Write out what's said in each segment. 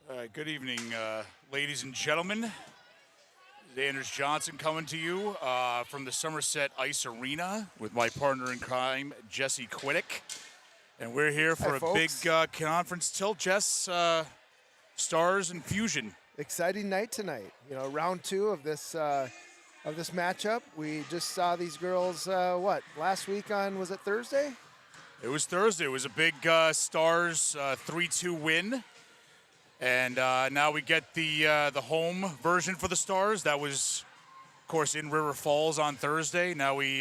Good evening, ladies and gentlemen. Anders Johnson coming to you from the Somerset Ice Arena with my partner in crime, Jesse Quiddick. And we're here for Hi, a folks. big conference tilt, Jess. Stars and Fusion. Exciting night tonight. You know, round two of this matchup. We just saw these girls. Last week on, was it Thursday? It was Thursday. It was a big Stars 3-2 win. And now we get the home version for the Stars. That was, of course, in River Falls on Thursday. Now we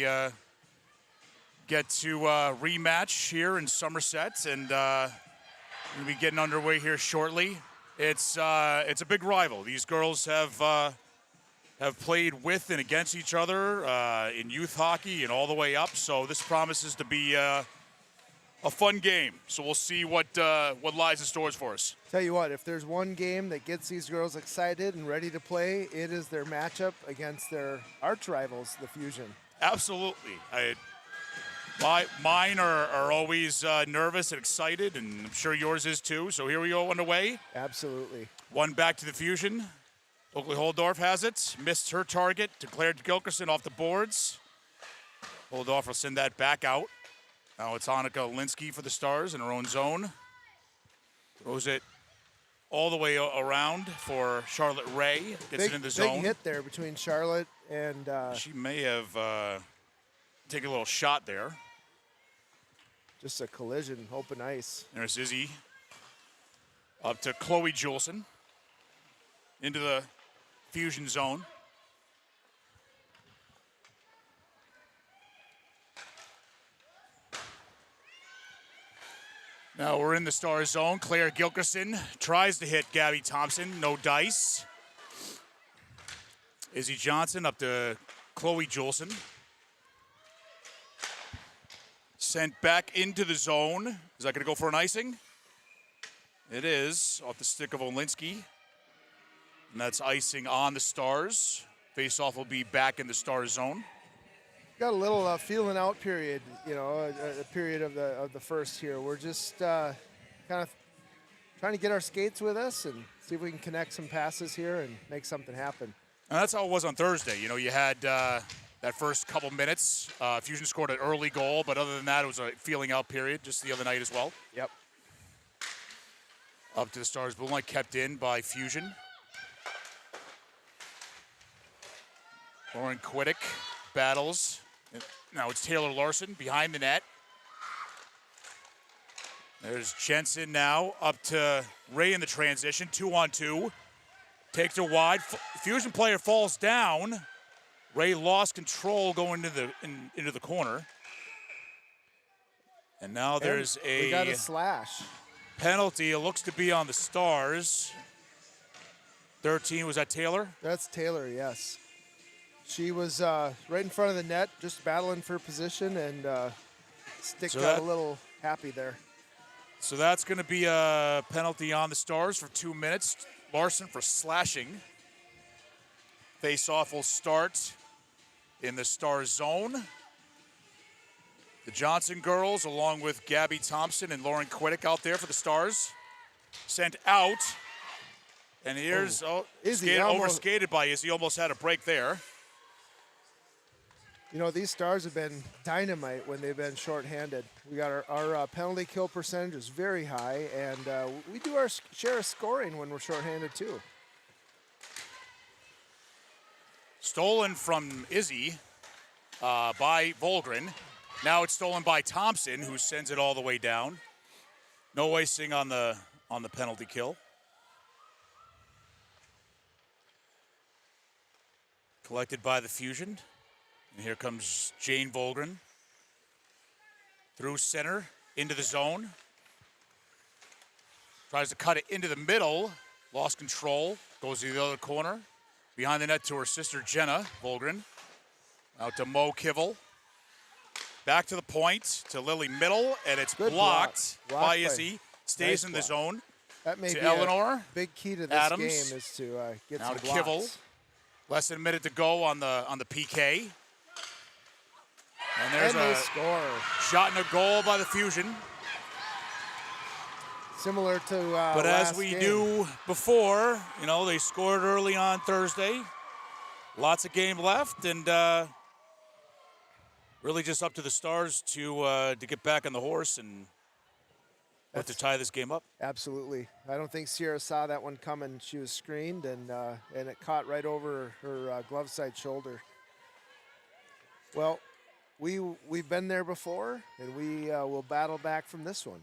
get to rematch here in Somerset, and we'll be getting underway here shortly. It's a big rival. These girls have played with and against each other in youth hockey and all the way up. So this promises to be a fun game. So we'll see what lies in stores for us. Tell you what, if there's one game that gets these girls excited and ready to play, it is their matchup against their arch rivals, the Fusion. Absolutely. Mine are always nervous and excited, and I'm sure yours is too. So here we go underway. Absolutely. One back to the Fusion. Oakley Holdorf has it. Missed her target. Declared Gilkerson off the boards. Holdorf will send that back out. Now it's Annika Linsky for the Stars in her own zone. Throws it all the way around for Charlotte Ray. Gets it in the zone. Big hit there between Charlotte and... She may have taken a little shot there. just a collision, open ice. There's Izzy. Up to Chloe Juleson. Into the Fusion zone. Now we're in the Star zone. Claire Gilkerson tries to hit Gabby Thompson. No dice. Izzy Johnson up to Chloe Juleson. Sent back into the zone. Is that going to go for an icing? It is. Off the stick of Olinsky. And that's icing on the Stars. Face-off will be back in the Star zone. Got a little feeling out period, you know, a period of the first here. We're just kind of trying to get our skates with us and see if we can connect some passes here and make something happen. And that's how it was on Thursday. You know, you had that first couple minutes. Fusion scored an early goal, but other than that, it was a feeling out period just the other night as well. Yep. Up to the Stars. Blue line kept in by Fusion. Lauren Quiddick battles. Now it's Taylor Larson behind the net. There's Jensen now up to Ray in the transition. 2-on-2. Takes her wide. Fusion player falls down. Ray lost control going into the corner. And now there's we got a slash. Penalty. It looks to be on the Stars. 13, was that Taylor? That's Taylor, yes. She was right in front of the net, just battling for position, and stick got a little happy there. So that's going to be a penalty on the Stars for 2 minutes. Larson for slashing. Face-off will start in the Star zone. The Johnson girls, along with Gabby Thompson and Lauren Quiddick out there for the Stars. Sent out. And here's Izzy overskated by Izzy. Almost had a break there. You know, these Stars have been dynamite when they've been shorthanded. We got our penalty kill percentage is very high, and we do our share of scoring when we're shorthanded too. Stolen from Izzy by Volgren. Now it's stolen by Thompson, who sends it all the way down. No icing on the penalty kill. Collected by the Fusion. And here comes Jane Volgren. Through center, into the zone. Tries to cut it into the middle. Lost control. Goes to the other corner. Behind the net to her sister, Jenna Volgren. Out to Mo Kivel. Back to the point, to Lily Middle, and it's blocked by Izzy. Stays in the zone. That may to be Eleanor. a big key to this Adams. game is to get now some to blocks. Kivel. Less than a minute to go on the PK. And there's they a score. shot and a goal by the Fusion. Similar to But as last we game. knew before, you know, they scored early on Thursday. Lots of game left, and really just up to the Stars to get back on the horse and look to tie this game up. Absolutely. I don't think Sierra saw that one coming. She was screened, and it caught right over her glove side shoulder. Well, we've been there before, and we will battle back from this one.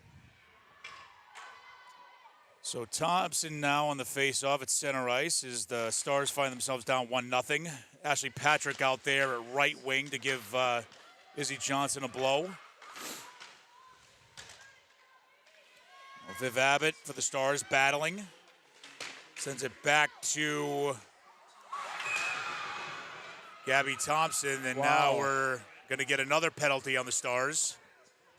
So Thompson now on the face-off at center ice as the Stars find themselves down 1-0. Ashley Patrick out there at right wing to give Izzy Johnson a blow. Viv Abbott for the Stars battling. Sends it back to Gabby Thompson, and now we're going to get another penalty on the Stars.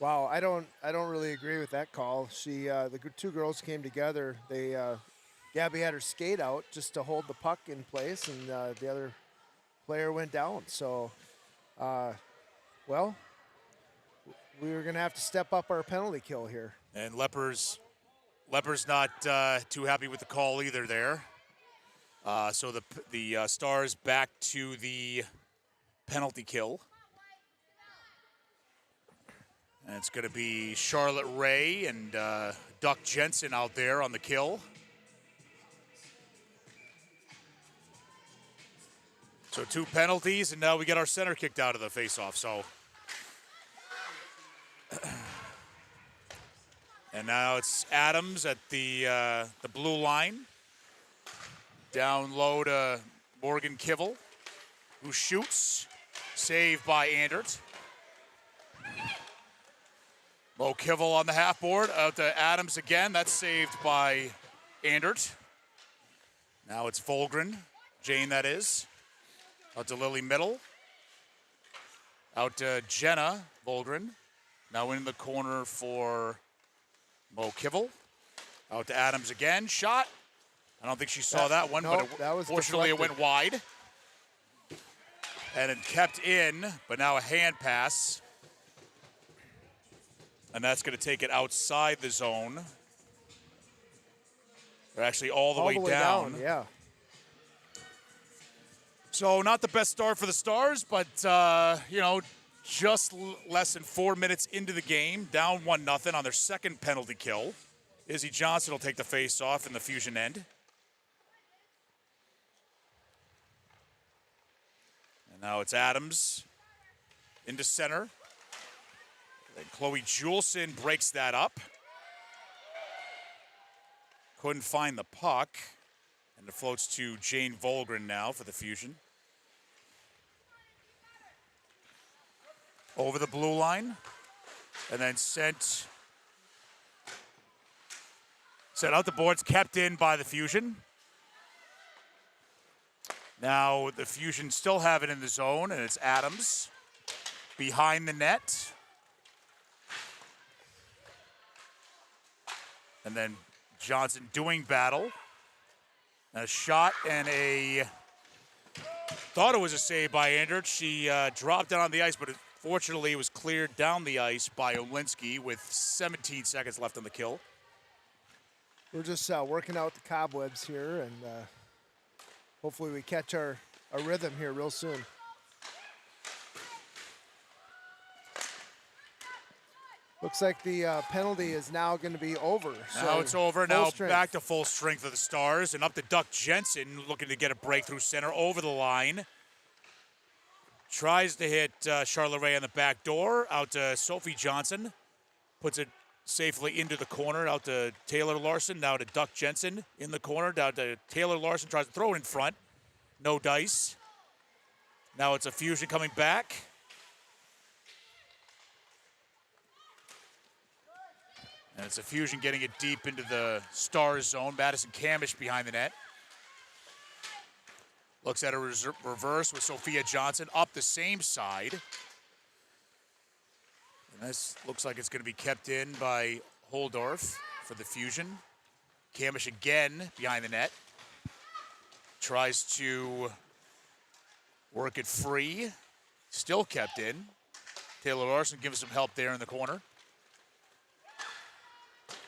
Wow, I don't really agree with that call. The two girls came together. Gabby had her skate out just to hold the puck in place, and the other player went down. So, well, we were going to have to step up our penalty kill here. And Lepper's not too happy with the call either there. So the Stars back to the penalty kill. And it's going to be Charlotte Ray and Duck Jensen out there on the kill. So 2 penalties, and now we get our center kicked out of the faceoff. So, and now it's Adams at the blue line. Down low to Morgan Kivel, who shoots. Saved by Andert. Mo Kivel on the half board, out to Adams again. That's saved by Andert. Now it's Volgren, Jane that is. Out to Lily Middle. Out to Jenna Volgren. Now in the corner for Mo Kivel. Out to Adams again, shot. I don't think she saw that one, no, but fortunately it went wide. And it kept in, but now a hand pass. And that's going to take it outside the zone. Or actually all the way down. Yeah. So not the best start for the Stars, but, just less than 4 minutes into the game, down 1-0 on their second penalty kill. Izzy Johnson will take the face-off in the Fusion end. And now it's Adams into center. And Chloe Juleson breaks that up. Couldn't find the puck. And it floats to Jane Volgren now for the Fusion. Over the blue line. And then sent out the boards, kept in by the Fusion. Now the Fusion still have it in the zone, and it's Adams behind the net. And then Johnson doing battle. A shot and thought it was a save by Andert. She dropped down on the ice, but fortunately it was cleared down the ice by Olinsky with 17 seconds left on the kill. We're just working out the cobwebs here, and hopefully we catch our rhythm here real soon. Looks like the penalty is now going to be over. Now it's over. Now back to full strength of the Stars. And up to Duck Jensen, looking to get a breakthrough center over the line. Tries to hit Charlotte Ray on the back door. Out to Sophie Johnson. Puts it safely into the corner. Out to Taylor Larson. Now to Duck Jensen in the corner. Down to Taylor Larson. Tries to throw it in front. No dice. Now it's a Fusion coming back. And it's a Fusion getting it deep into the Stars zone. Madison Camish behind the net. Looks at a reverse with Sophia Johnson up the same side. And this looks like it's going to be kept in by Holdorf for the Fusion. Camish again behind the net. Tries to work it free. Still kept in. Taylor Larson gives some help there in the corner.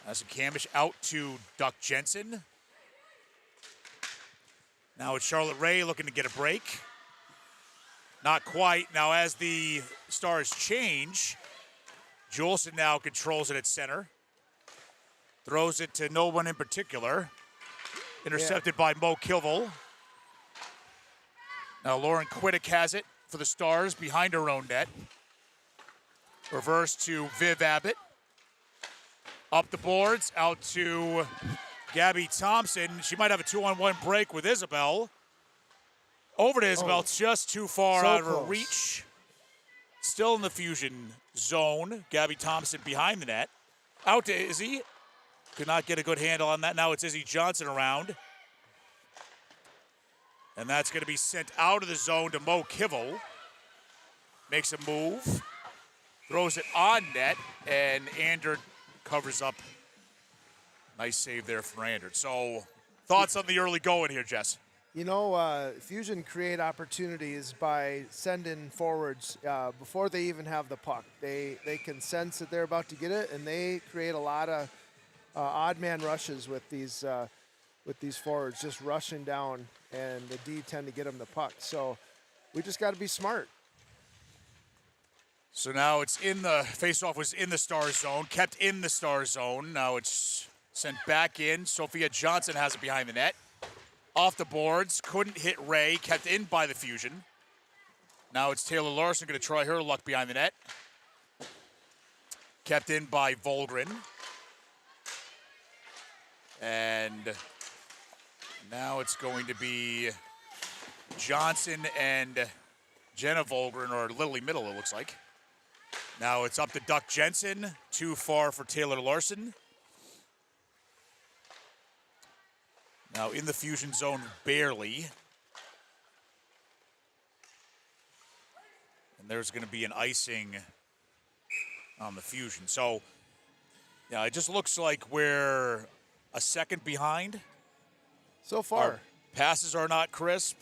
Madison Camish out to Duck Jensen. Now it's Charlotte Rae looking to get a break. Not quite. Now as the Stars change, Juleson now controls it at center. Throws it to no one in particular. Intercepted by Mo Kilville. Now Lauren Quiddick has it for the Stars behind her own net. Reverse to Viv Abbott. Up the boards, out to Gabby Thompson. She might have a 2-on-1 break with Isabel. Over to Isabel, just too far so out of her close. reach. Still in the fusion zone. Gabby Thompson behind the net. Out to Izzy. Could not get a good handle on that. Now it's Izzy Johnson around. And that's going to be sent out of the zone to Mo Kivel. Makes a move. Throws it on net. And Andert covers up. Nice save there for Andert. So, thoughts on the early going here, Jess? You know, Fusion create opportunities by sending forwards before they even have the puck. They can sense that they're about to get it, and they create a lot of odd man rushes with these forwards, just rushing down, and the D tend to get them the puck. So we just got to be smart. So now it's in the faceoff was in the Star zone, kept in the Star zone. Now it's sent back in. Sophia Johnson has it behind the net. Off the boards, couldn't hit Ray, kept in by the Fusion. Now it's Taylor Larson going to try her luck behind the net. Kept in by Volgren. And now it's going to be Johnson and Jenna Volgren, or Lily Middle, it looks like. Now it's up to Duck Jensen. Too far for Taylor Larson. Now in the Fusion zone, barely. And there's going to be an icing on the Fusion. So, yeah, it just looks like we're a second behind. So far. Our passes are not crisp.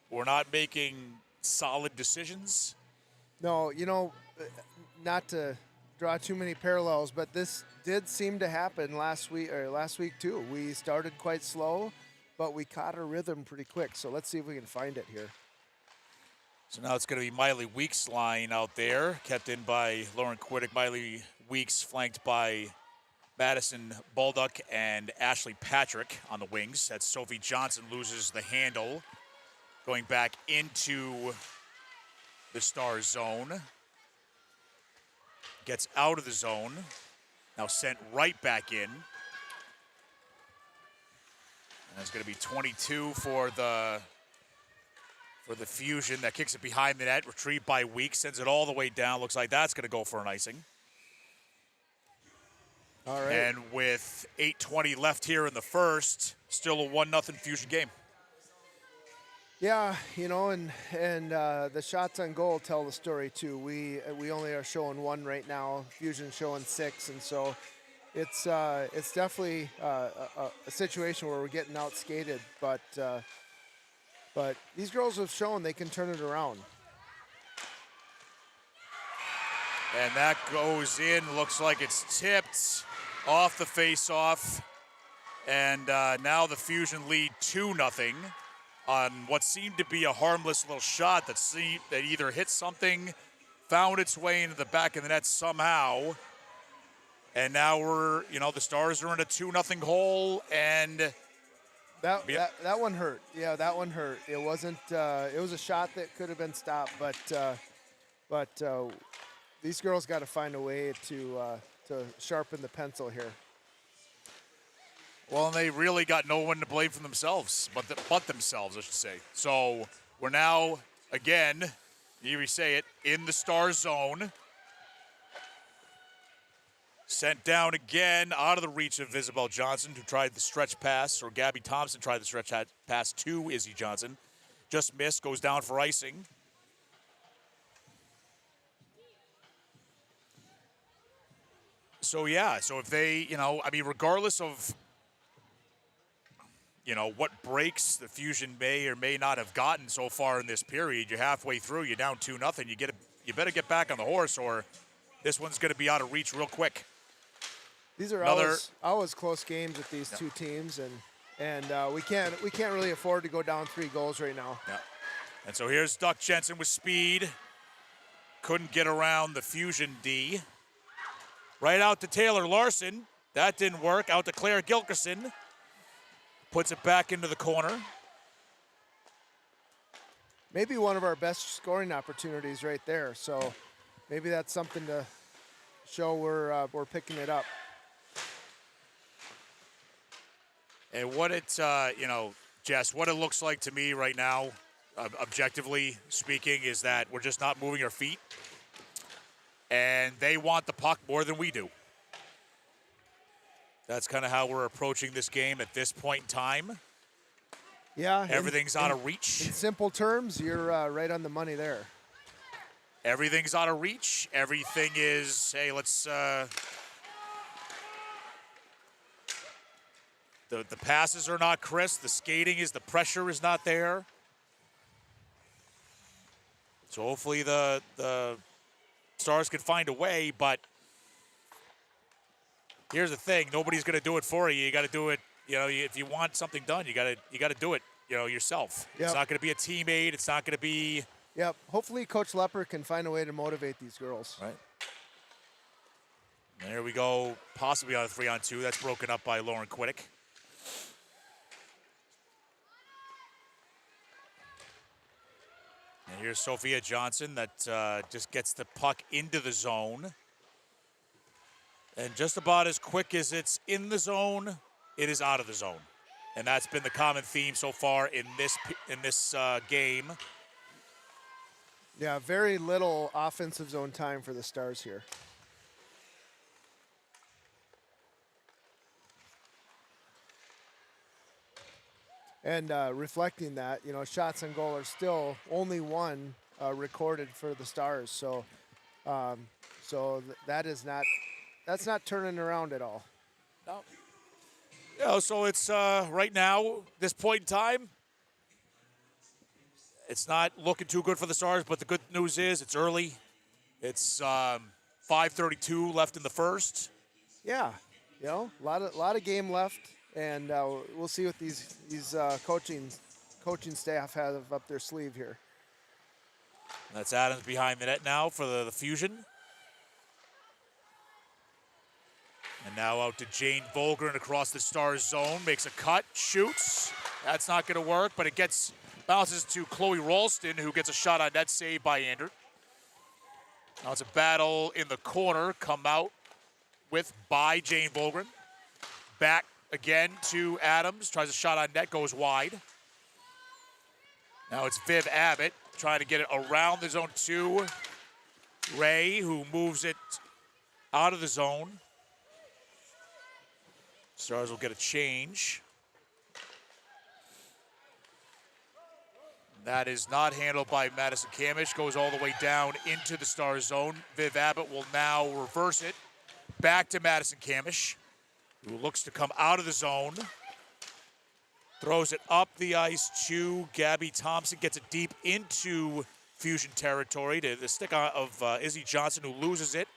We're not making solid decisions. No, you know, not to draw too many parallels, but this did seem to happen last week too. We started quite slow, but we caught our rhythm pretty quick. So let's see if we can find it here. So now it's going to be Miley Weeks' line out there, kept in by Lauren Quiddick. Miley Weeks flanked by Madison Baldock and Ashley Patrick on the wings. That's Sophie Johnson loses the handle, going back into the Star zone. Gets out of the zone. Now sent right back in. And it's going to be 22 for the Fusion. That kicks it behind the net. Retrieved by Weeks. Sends it all the way down. Looks like that's going to go for an icing. All right. And with 8:20 left here in the first, still a 1-0 Fusion game. Yeah, you know, and the shots on goal tell the story too. We only are showing one right now. Fusion showing 6, and so it's definitely a situation where we're getting outskated. But these girls have shown they can turn it around. And that goes in. Looks like it's tipped off the face-off. And now the Fusion lead 2-0 on what seemed to be a harmless little shot that either hit something, found its way into the back of the net somehow. And now the Stars are in a 2-0 hole, and that one hurt. Yeah, that one hurt. It wasn't. It was a shot that could have been stopped, but these girls got to find a way to sharpen the pencil here. Well, and they really got no one to blame for themselves, but themselves, I should say. So we're now, again, you say it, in the Star zone. Sent down again, out of the reach of Isabel Johnson, who tried the stretch pass, or Gabby Thompson tried the stretch pass to Izzy Johnson. Just missed, goes down for icing. So, yeah, so if they, regardless of, what breaks the Fusion may or may not have gotten so far in this period, you're halfway through, you're down 2-0, you better get back on the horse, or this one's going to be out of reach real quick. These are Another- always close games with these two teams, and we can't really afford to go down 3 goals right now. Yeah. And so here's Duck Jensen with speed. Couldn't get around the Fusion D. Right out to Taylor Larson. That didn't work. Out to Claire Gilkerson. Puts it back into the corner. Maybe one of our best scoring opportunities right there. So maybe that's something to show we're picking it up. And what it, Jess, what it looks like to me right now, objectively speaking, is that we're just not moving our feet. And they want the puck more than we do. That's kind of how we're approaching this game at this point in time. Yeah. Everything's out of reach. In simple terms, you're right on the money there. Everything's out of reach. Everything is, hey, let's... The passes are not crisp. The skating the pressure is not there. So hopefully the Stars can find a way, but here's the thing: nobody's going to do it for you. You got to do it. If you want something done, you got to do it. Yourself. Yep. It's not going to be a teammate. It's not going to be. Yep. Hopefully, Coach Lepper can find a way to motivate these girls. Right. And there we go. Possibly on a 3-on-2. That's broken up by Lauren Quiddick. And here's Sophia Johnson that just gets the puck into the zone. And just about as quick as it's in the zone, it is out of the zone. And that's been the common theme so far in this game. Yeah, very little offensive zone time for the Stars here. And reflecting that, shots on goal are still only 1 recorded for the Stars. So, that's not turning around at all. No. So it's right now, this point in time, it's not looking too good for the Stars. But the good news is it's early. It's 5:32 left in the first. Yeah, a lot of game left. And we'll see what these coaching staff have up their sleeve here. That's Adams behind the net now for the Fusion. And now out to Jane Volgren across the Stars zone. Makes a cut, shoots. That's not going to work, but it bounces to Chloe Ralston, who gets a shot on net, saved by Ander. Now it's a battle in the corner, come out by Jane Volgren. Back again to Adams, tries a shot on net, goes wide. Now it's Viv Abbott trying to get it around the zone to Ray, who moves it out of the zone. Stars will get a change. That is not handled by Madison Kamish, goes all the way down into the Stars zone. Viv Abbott will now reverse it back to Madison Kamish, who looks to come out of the zone. Throws it up the ice to Gabby Thompson. Gets it deep into Fusion territory to the stick of Izzy Johnson, who loses it.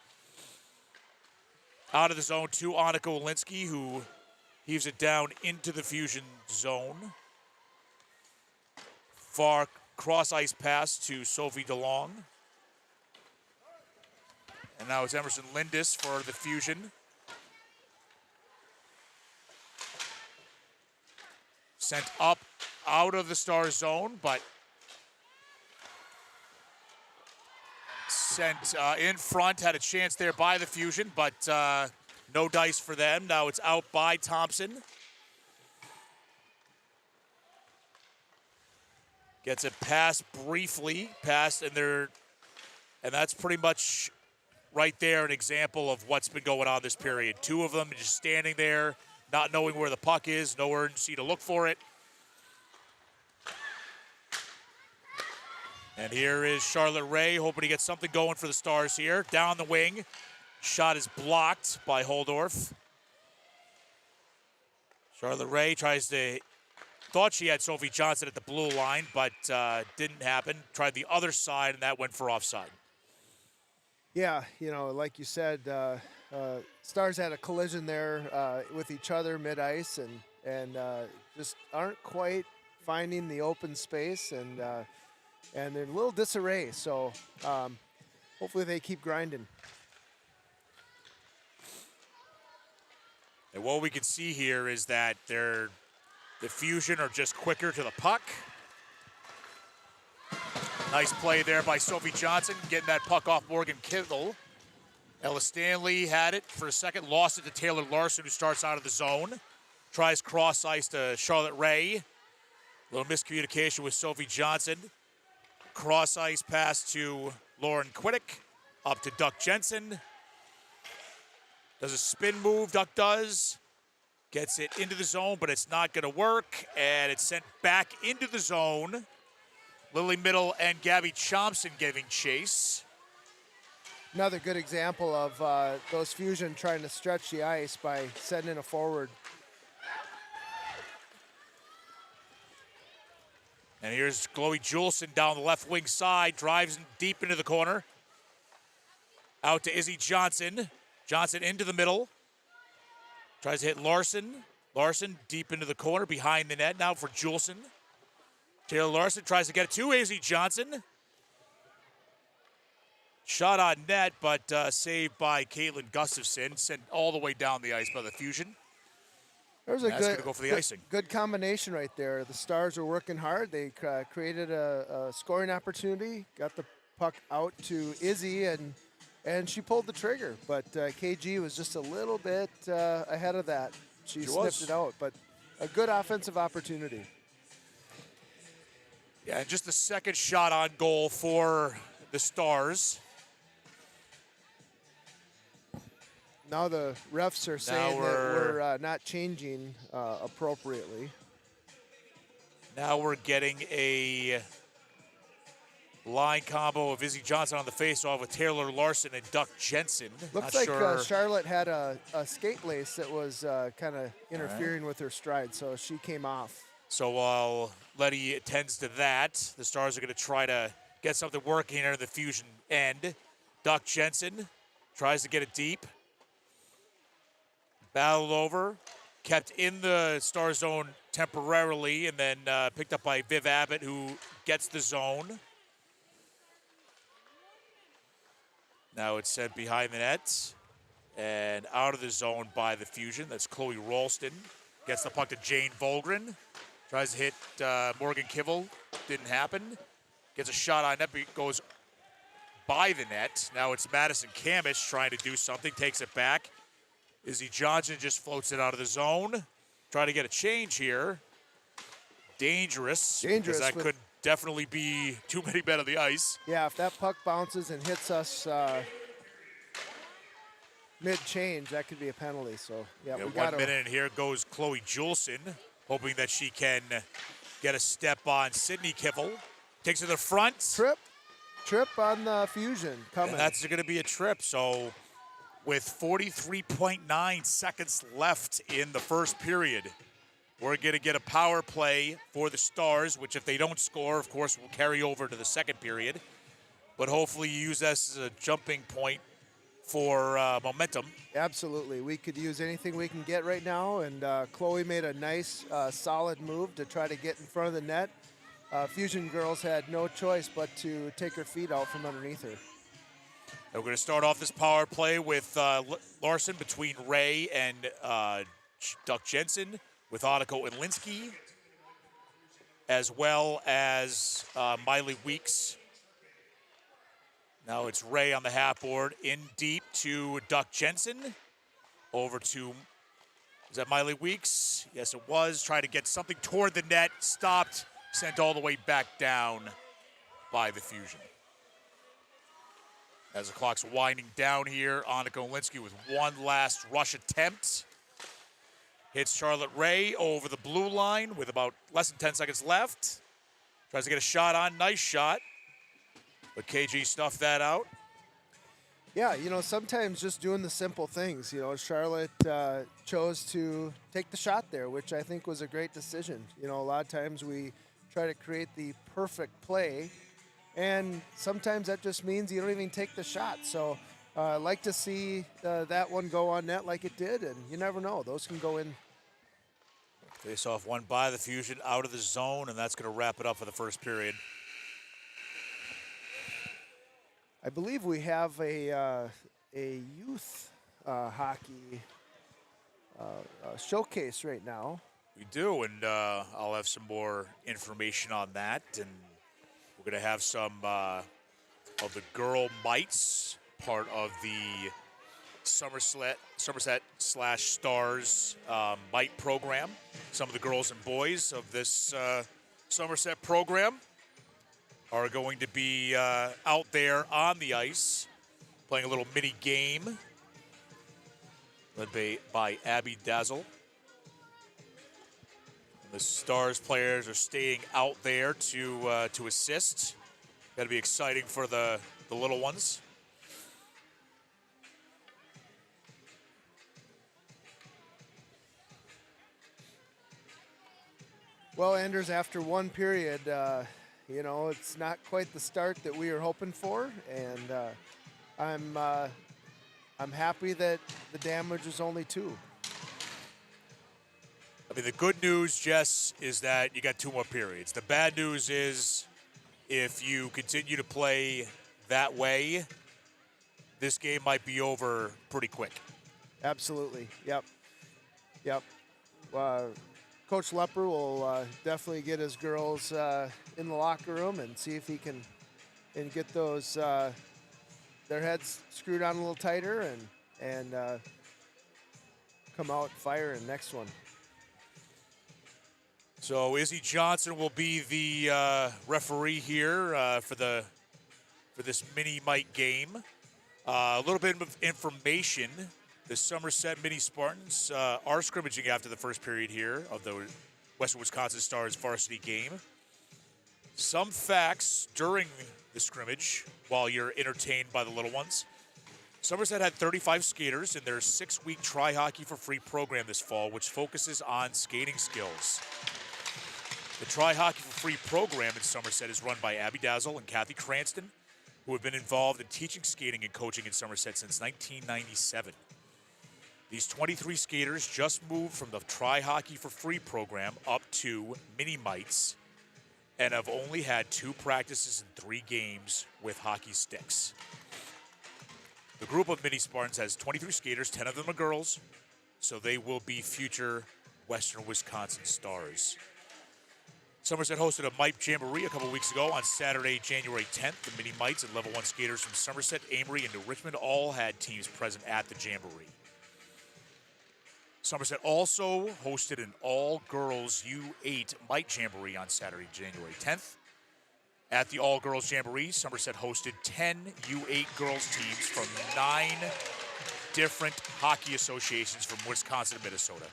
Out of the zone to Annika Walensky, who heaves it down into the Fusion zone. Far cross-ice pass to Sophie DeLong. And now it's Emerson Lindis for the Fusion. Sent up out of the Stars zone, but sent in front. Had a chance there by the Fusion, but no dice for them. Now it's out by Thompson. Gets it passed briefly, and that's pretty much right there an example of what's been going on this period. 2 of them just standing there, not knowing where the puck is, no urgency to look for it. And here is Charlotte Ray, hoping to get something going for the Stars here. Down the wing. Shot is blocked by Holdorf. Charlotte Ray thought she had Sophie Johnson at the blue line, but didn't happen. Tried the other side, and that went for offside. Yeah, like you said, Stars had a collision there with each other mid-ice, and just aren't quite finding the open space, and they're in a little disarray. So hopefully they keep grinding. And what we can see here is that the Fusion are just quicker to the puck. Nice play there by Sophie Johnson, getting that puck off Morgan Kittle. Ella Stanley had it for a second, lost it to Taylor Larson, who starts out of the zone. Tries cross ice to Charlotte Ray. A little miscommunication with Sophie Johnson. Cross ice pass to Lauren Quiddick. Up to Duck Jensen. Does a spin move, Duck does. Gets it into the zone, but it's not going to work. And it's sent back into the zone. Lily Middle and Gabby Thompson giving chase. Another good example of those Fusion trying to stretch the ice by sending a forward. And here's Chloe Juleson down the left wing side, drives deep into the corner. Out to Izzy Johnson. Johnson into the middle. Tries to hit Larson. Larson deep into the corner, behind the net now for Juleson. Taylor Larson tries to get it to Izzy Johnson. Shot on net, but saved by Caitlin Gustafson. Sent all the way down the ice by the Fusion. There's a That's going to go for the icing. Good combination right there. The Stars were working hard. They created a scoring opportunity, got the puck out to Izzy, and she pulled the trigger. But KG was just a little bit ahead of that. She sniffed it out, but a good offensive opportunity. Yeah, just the second shot on goal for the Stars. Now the refs are saying that we're not changing appropriately. Now we're getting a line combo of Izzy Johnson on the faceoff with Taylor Larson and Duck Jensen. Looks not like sure. Charlotte had a skate lace that was kind of interfering with her stride, so she came off. So while Letty attends to that, the Stars are going to try to get something working here in the Fusion end. Duck Jensen tries to get it deep. Battled over, kept in the Star zone temporarily, and then picked up by Viv Abbott, who gets the zone. Now it's sent behind the net and out of the zone by the Fusion. That's Chloe Ralston. Gets the puck to Jane Volgren. Tries to hit Morgan Kivel. Didn't happen. Gets a shot on net, but goes by the net. Now it's Madison Kamish trying to do something. Takes it back. Izzy Johnson just floats it out of the zone. Try to get a change here. Dangerous. Because that could definitely be too many men on the ice. Yeah, if that puck bounces and hits us mid-change, that could be a penalty. So, yeah, we got 1 minute, and here goes Chloe Juleson, hoping that she can get a step on Sydney Kivel. Takes it to the front. Trip on the Fusion coming. And that's going to be a trip. So with 43.9 seconds left in the first period, we're going to get a power play for the Stars, which if they don't score, of course, will carry over to the second period. But hopefully use this as a jumping point for momentum. Absolutely. We could use anything we can get right now, and Chloe made a nice, solid move to try to get in front of the net. Fusion girls had no choice but to take her feet out from underneath her. And we're going to start off this power play with Larson between Ray and Duck Jensen, with Aniko and Linsky, as well as Miley Weeks. Now it's Ray on the half board, in deep to Duck Jensen. Over to, is that Miley Weeks? Yes, it was. Trying to get something toward the net, stopped, sent all the way back down by the Fusion. As the clock's winding down here, Aniko Linsky with one last rush attempt. Hits Charlotte Ray over the blue line with about less than 10 seconds left. Tries to get a shot on, nice shot. But KG snuffed that out. Yeah, sometimes just doing the simple things. Charlotte chose to take the shot there, which I think was a great decision. A lot of times we try to create the perfect play, and sometimes that just means you don't even take the shot. So I like to see that one go on net like it did, and you never know. Those can go in. Face off won by the Fusion out of the zone, and that's going to wrap it up for the first period. I believe we have a youth hockey showcase right now. We do, and I'll have some more information on that, and we're going to have some of the girl mites, part of the Somerset / Stars mite program. Some of the girls and boys of this Somerset program are going to be out there on the ice playing a little mini game led by Abby Dazzle. The Stars players are staying out there to assist. Got to be exciting for the little ones. Well, Anders, after one period, you know, it's not quite the start that we were hoping for, and I'm happy that the damage was only 2. I mean, the good news, Jess, is that you got 2 more periods. The bad news is if you continue to play that way, this game might be over pretty quick. Absolutely. Yep. Coach Lepper will definitely get his girls in the locker room and see if he can get those their heads screwed on a little tighter and come out firing next one. So Izzy Johnson will be the referee here for this mini mite game. A little bit of information. The Somerset Mini Spartans are scrimmaging after the first period here of the Western Wisconsin Stars varsity game. Some facts during the scrimmage while you're entertained by the little ones. Somerset had 35 skaters in their 6-week Try Hockey for Free program this fall, which focuses on skating skills. The Try Hockey for Free program in Somerset is run by Abby Dazzle and Kathy Cranston, who have been involved in teaching skating and coaching in Somerset since 1997. These 23 skaters just moved from the Try Hockey for Free program up to mini mites and have only had 2 practices and 3 games with hockey sticks. The group of mini Spartans has 23 skaters, 10 of them are girls, so they will be future Western Wisconsin Stars. Somerset hosted a Mite Jamboree a couple weeks ago on Saturday, January 10th. The mini mites and level 1 skaters from Somerset, Amory, and New Richmond all had teams present at the Jamboree. Somerset also hosted an all-girls U8 Mite Jamboree on Saturday, January 10th. At the all-girls Jamboree, Somerset hosted 10 U8 girls teams from 9 different hockey associations from Wisconsin and Minnesota.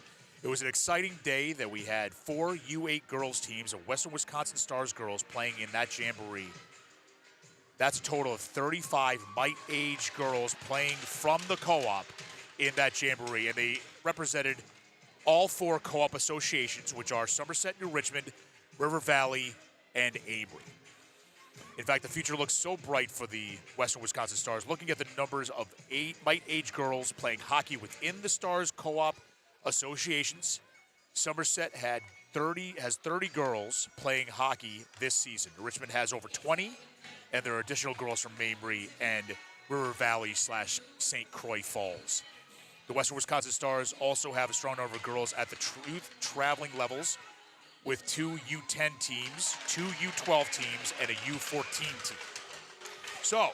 It was an exciting day that we had 4 U8 girls teams of Western Wisconsin Stars girls playing in that Jamboree. That's a total of 35 mite-age girls playing from the co-op in that Jamboree, and they represented all 4 co-op associations, which are Somerset, New Richmond, River Valley, and Amory. In fact, the future looks so bright for the Western Wisconsin Stars. Looking at the numbers of mite-age girls playing hockey within the Stars co-op associations, Somerset has 30 girls playing hockey this season. Richmond has over 20, and there are additional girls from Amory and River Valley / St. Croix Falls. The Western Wisconsin Stars also have a strong number of girls at the youth traveling levels with 2 U10 teams, 2 U12 teams, and a U14 team. So,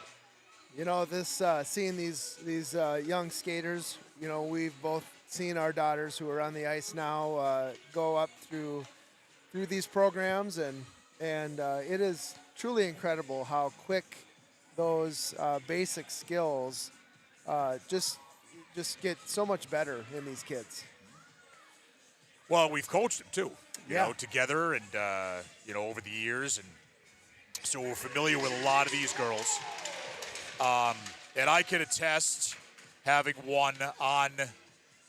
you know, this seeing these young skaters, you know, we've both seen our daughters who are on the ice now go up through these programs, and it is truly incredible how quick those basic skills just get so much better in these kids. well, we've coached them too, you Yeah. know, together and, over the years. And so we're familiar with a lot of these girls. And I can attest, having one on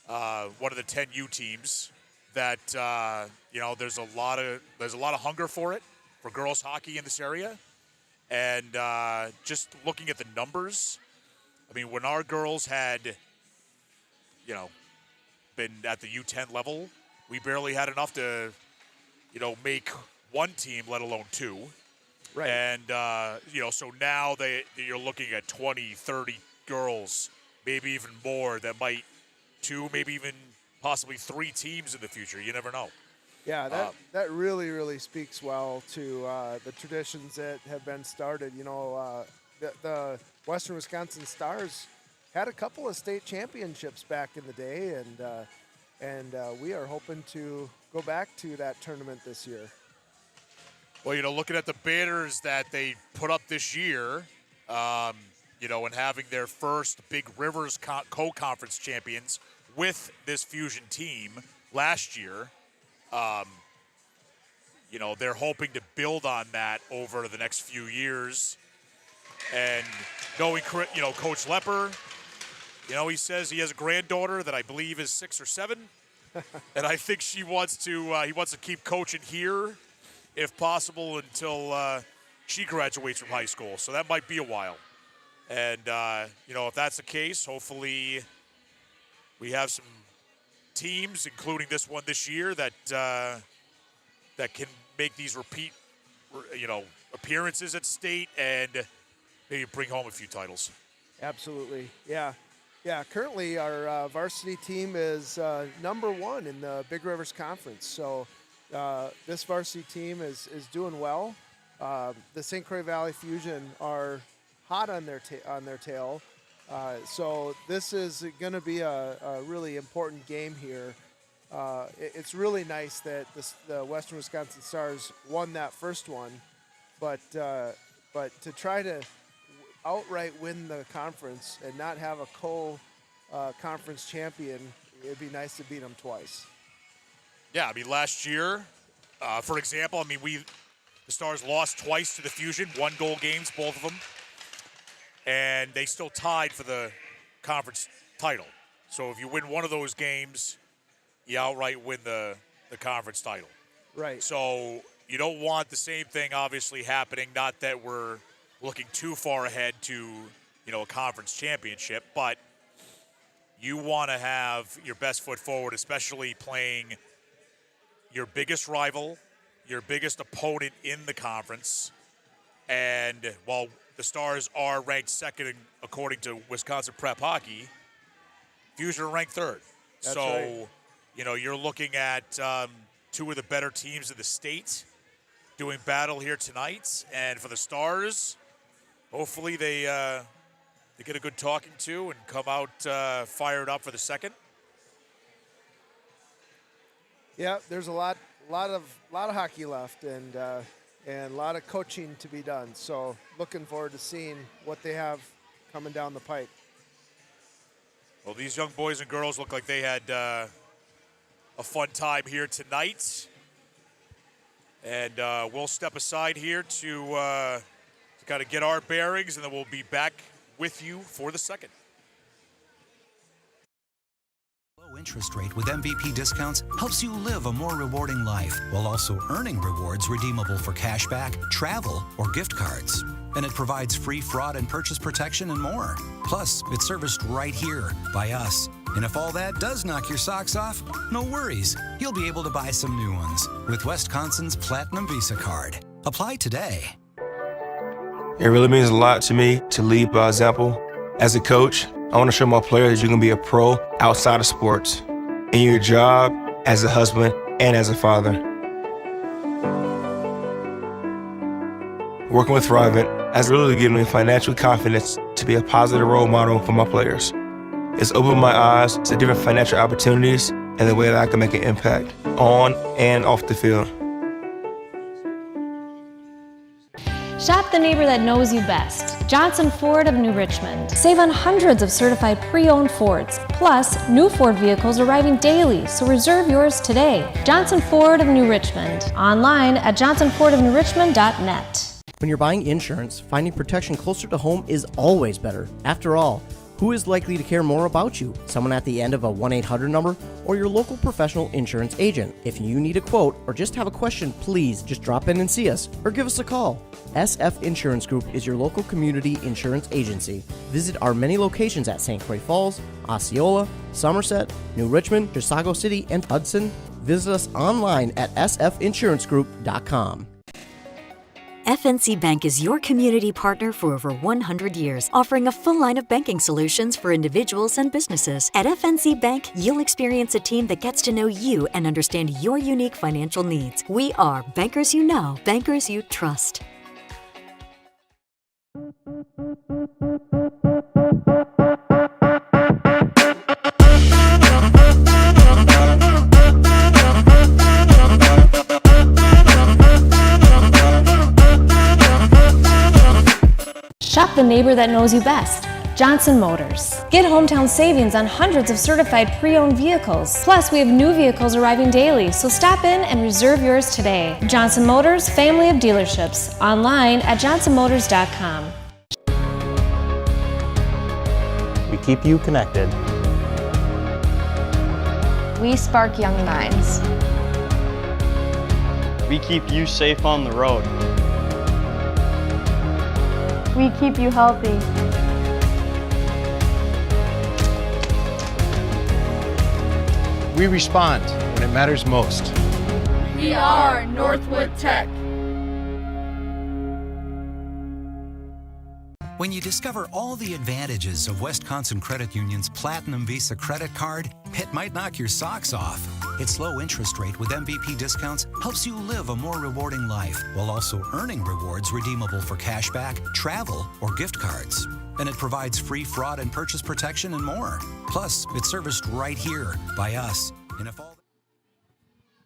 one of the 10U teams, that, there's a lot of hunger for girls hockey in this area. And just looking at the numbers, I mean, when our girls had, been at the U10 level, we barely had enough to, make one team, let alone two. Right. And, so now you're looking at 20, 30 girls, maybe even more, that might two, maybe even possibly three teams in the future. You never know. Yeah, that really, really speaks well to the traditions that have been started. The Western Wisconsin Stars had a couple of state championships back in the day, and we are hoping to go back to that tournament this year. Well, looking at the banners that they put up this year, and having their first Big Rivers co-conference champions with this Fusion team last year, they're hoping to build on that over the next few years. And knowing, Coach Lepper, he says he has a granddaughter that I believe is 6 or 7, and I think he wants to keep coaching here, if possible, until she graduates from high school. So that might be a while. And if that's the case, hopefully we have some teams, including this one this year, that can make these repeat, appearances at state and maybe bring home a few titles. Absolutely, yeah. Currently, our varsity team is number 1 in the Big Rivers Conference. So this varsity team is doing well. The St. Croix Valley Fusion are hot on their tail. So this is going to be a really important game here. It's really nice that the Western Wisconsin Stars won that first one, but to try to outright win the conference and not have a conference champion, it'd be nice to beat them twice. Yeah, I mean, last year, for example, the Stars lost twice to the Fusion, 1-goal games, both of them, and they still tied for the conference title. So if you win one of those games, you outright win the conference title. Right. So you don't want the same thing obviously happening, not that we're looking too far ahead to, a conference championship, but you want to have your best foot forward, especially playing your biggest rival, your biggest opponent in the conference. And while the Stars are ranked second according to Wisconsin Prep Hockey, Fusion are ranked third. That's so, right. You're looking at two of the better teams in the state doing battle here tonight. And for the Stars, hopefully they get a good talking to and come out fired up for the second. Yeah, there's a lot of hockey left, and a lot of coaching to be done. So looking forward to seeing what they have coming down the pipe. Well, these young boys and girls look like they had a fun time here tonight. And we'll step aside here to kind of get our bearings, and then we'll be back with you for the second. Low interest rate with MVP discounts helps you live a more rewarding life while also earning rewards redeemable for cashback, travel, or gift cards. And it provides free fraud and purchase protection and more. Plus, it's serviced right here by us. And if all that does knock your socks off, no worries. You'll be able to buy some new ones with Wisconsin's Platinum Visa card. Apply today. It really means a lot to me to lead by example. As a coach, I want to show my players you can be a pro outside of sports, in your job, as a husband, and as a father. Working with Thrivent has really given me financial confidence to be a positive role model for my players. It's opened my eyes to different financial opportunities and the way that I can make an impact on and off the field. Shop the neighbor that knows you best. Johnson Ford of New Richmond. Save on hundreds of certified pre-owned Fords. Plus, new Ford vehicles arriving daily, so reserve yours today. Johnson Ford of New Richmond. Online at johnsonfordofnewrichmond.net. When you're buying insurance, finding protection closer to home is always better. After all, Who is likely to care more about you? Someone at the end of a 1-800 number or your local professional insurance agent? If you need a quote or just have a question, please just drop in and see us or give us a call. SF Insurance Group is your local community insurance agency. Visit our many locations at St. Croix Falls, Osceola, Somerset, New Richmond, Chisago City, and Hudson. Visit us online at sfinsurancegroup.com. FNC Bank is your community partner for over 100 years, offering a full line of banking solutions for individuals and businesses. At FNC Bank, you'll experience a team that gets to know you and understand your unique financial needs. We are bankers you know, bankers you trust. Shop the neighbor that knows you best. Johnson Motors. Get hometown savings on hundreds of certified pre-owned vehicles. Plus, we have new vehicles arriving daily, so stop in and reserve yours today. Johnson Motors, family of dealerships. Online at johnsonmotors.com. We keep you connected. We spark young minds. We keep you safe on the road. We keep you healthy. We respond when it matters most. We are Northwood Tech. When you discover all the advantages of Wisconsin Credit Union's Platinum Visa credit card, it might knock your socks off. Its low interest rate with MVP discounts helps you live a more rewarding life while also earning rewards redeemable for cashback, travel, or gift cards. And it provides free fraud and purchase protection and more. Plus, it's serviced right here by us. And if all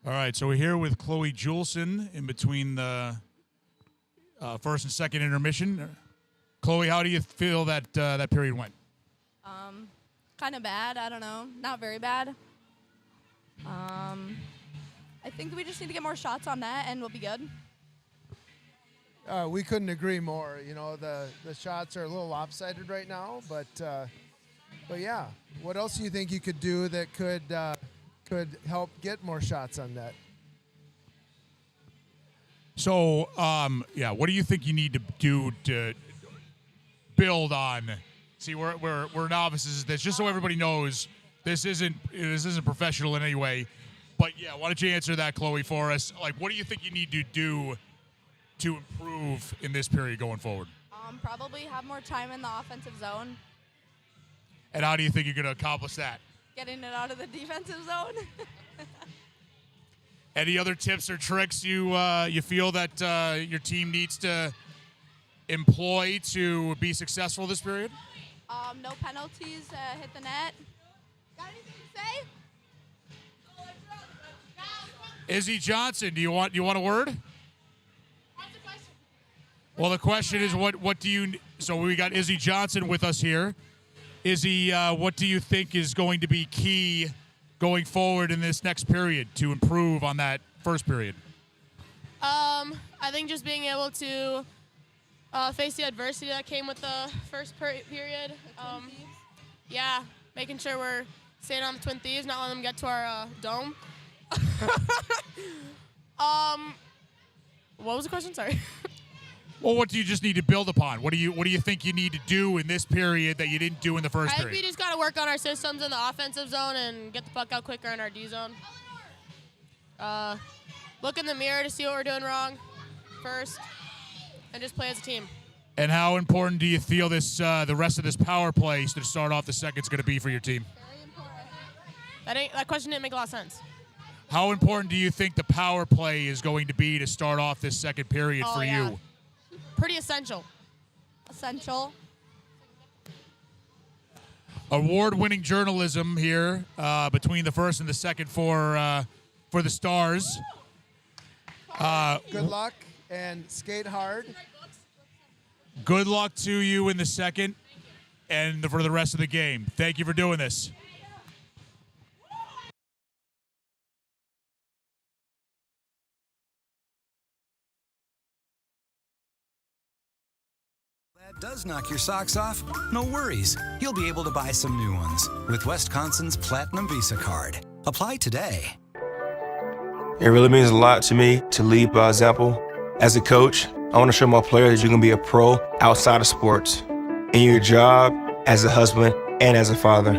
right, so we're here with Chloe Juleson in between the first and second intermission. Chloe, how do you feel that that period went? Kind of bad. I don't know. Not very bad. I think we just need to get more shots on net, and we'll be good. We couldn't agree more. You know, the shots are a little lopsided right now, but yeah. What else do you think you could do that could help get more shots on net? So, what do you think you need to do to build on? See, we're novices. This just so everybody knows, this isn't professional in any way. But yeah, why don't you answer that, Chloe, for us? Like, what do you think you need to do to improve in this period going forward? Probably have more time in the offensive zone. And how do you think you're going to accomplish that? Getting it out of the defensive zone. Any other tips or tricks you feel that your team needs to employ to be successful this period? No penalties, hit the net. Got anything to say? Izzy Johnson, do you want a word? What's the question? Well, the question is, what do you? So we got Izzy Johnson with us here. Izzy, what do you think is going to be key going forward in this next period to improve on that first period? I think just being able to face the adversity that came with the first period. Yeah, making sure we're staying on the Twin Thieves, not letting them get to our dome. What was the question? Sorry. Well, what do you just need to build upon? What do you think you need to do in this period that you didn't do in the first period? I think we just got to work on our systems in the offensive zone and get the puck out quicker in our D zone. Look in the mirror to see what we're doing wrong first, and just play as a team. And how important do you feel this the rest of this power play to start off the second is going to be for your team? Very important. That question didn't make a lot of sense. How important do you think the power play is going to be to start off this second period for you? Pretty essential. Essential. Award-winning journalism here between the first and the second for the Stars. Good luck and skate hard. Good luck to you in the second and for the rest of the game. Thank you for doing this. does knock your socks off? No worries. You'll be able to buy some new ones with Wisconsin's Platinum Visa card. Apply today. It really means a lot to me to lead by example. As a coach, I want to show my players that you can be a pro outside of sports, in your job, as a husband, and as a father.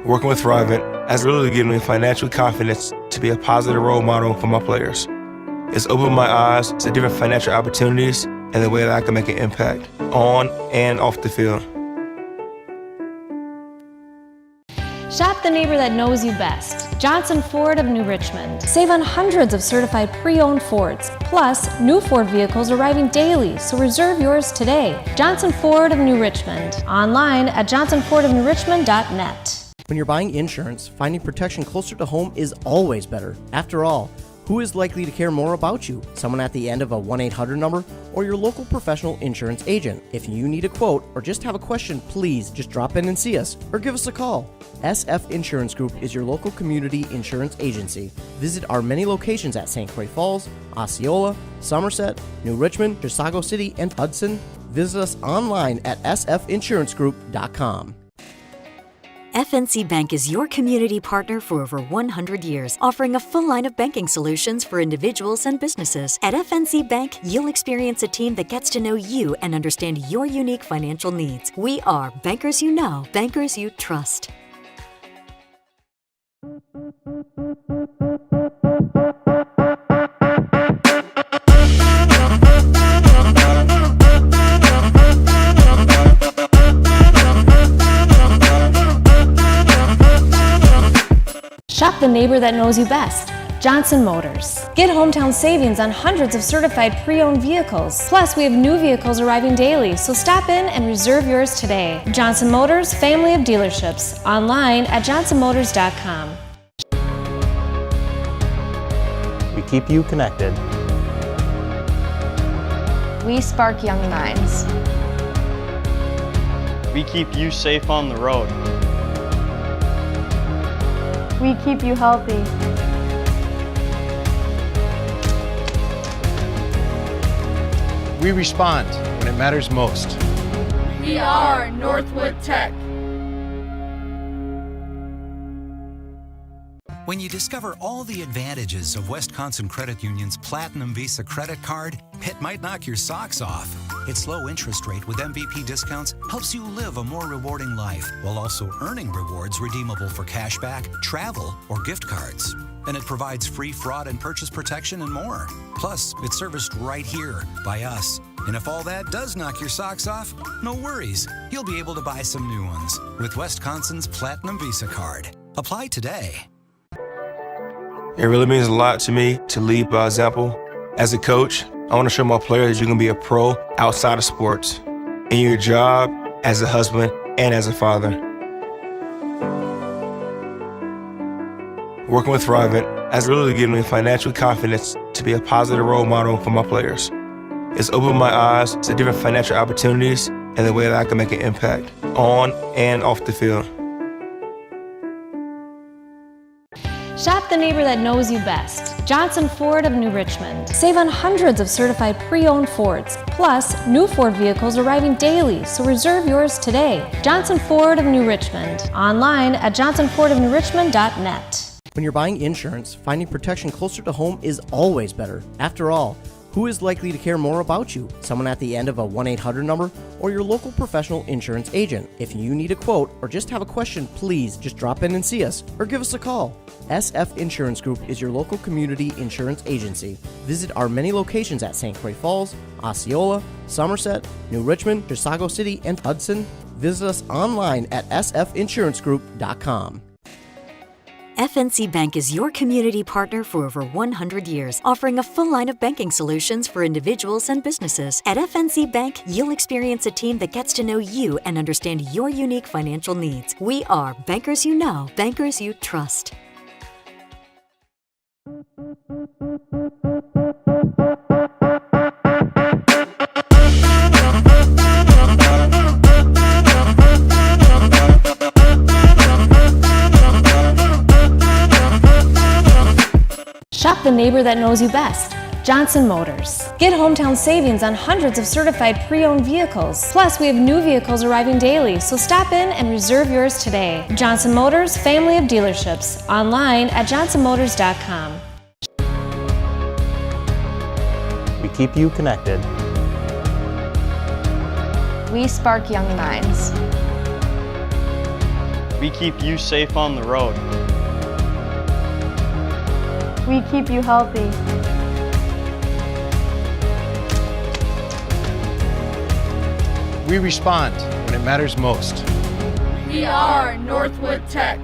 Working with Thrivent has really given me financial confidence to be a positive role model for my players. It's opened my eyes to different financial opportunities and the way that I can make an impact on and off the field. Shop the neighbor that knows you best. Johnson Ford of New Richmond. Save on hundreds of certified pre-owned Fords. Plus, new Ford vehicles arriving daily, so reserve yours today. Johnson Ford of New Richmond. Online at johnsonfordofnewrichmond.net. When you're buying insurance, finding protection closer to home is always better. After all, who is likely to care more about you? Someone at the end of a 1-800 number or your local professional insurance agent. If you need a quote or just have a question, please just drop in and see us or give us a call. SF Insurance Group is your local community insurance agency. Visit our many locations at St. Croix Falls, Osceola, Somerset, New Richmond, Chisago City, and Hudson. Visit us online at sfinsurancegroup.com. FNC Bank is your community partner for over 100 years, offering a full line of banking solutions for individuals and businesses. At FNC Bank, you'll experience a team that gets to know you and understand your unique financial needs. We are bankers you know, bankers you trust. Shop the neighbor that knows you best. Johnson Motors. Get hometown savings on hundreds of certified pre-owned vehicles. Plus, we have new vehicles arriving daily, so stop in and reserve yours today. Johnson Motors, family of dealerships. Online at johnsonmotors.com. We keep you connected. We spark young minds. We keep you safe on the road. We keep you healthy. We respond when it matters most. We are Northwood Tech. When you discover all the advantages of Wisconsin Credit Union's Platinum Visa credit card, it might knock your socks off. Its low interest rate with MVP discounts helps you live a more rewarding life while also earning rewards redeemable for cashback, travel, or gift cards. And it provides free fraud and purchase protection and more. Plus, it's serviced right here by us. And if all that does knock your socks off, no worries. You'll be able to buy some new ones with Wisconsin's Platinum Visa card. Apply today. It really means a lot to me to lead by example. As a coach, I want to show my players that you can be a pro outside of sports, in your job, as a husband, and as a father. Working with Thrivent has really given me financial confidence to be a positive role model for my players. It's opened my eyes to different financial opportunities and the way that I can make an impact on and off the field. Shop the neighbor that knows you best. Johnson Ford of New Richmond. Save on hundreds of certified pre-owned Fords. Plus, new Ford vehicles arriving daily, so reserve yours today. Johnson Ford of New Richmond. Online at johnsonfordofnewrichmond.net. When you're buying insurance, finding protection closer to home is always better. After all, who is likely to care more about you? Someone at the end of a 1-800 number or your local professional insurance agent. If you need a quote or just have a question, please just drop in and see us or give us a call. SF Insurance Group is your local community insurance agency. Visit our many locations at St. Croix Falls, Osceola, Somerset, New Richmond, Chisago City, and Hudson. Visit us online at sfinsurancegroup.com. FNC Bank is your community partner for over 100 years, offering a full line of banking solutions for individuals and businesses. At FNC Bank, you'll experience a team that gets to know you and understand your unique financial needs. We are bankers you know, bankers you trust. Shop the neighbor that knows you best. Johnson Motors. Get hometown savings on hundreds of certified pre-owned vehicles. Plus, we have new vehicles arriving daily, so stop in and reserve yours today. Johnson Motors, family of dealerships. Online at johnsonmotors.com. We keep you connected. We spark young minds. We keep you safe on the road. We keep you healthy. We respond when it matters most. We are Northwood Tech.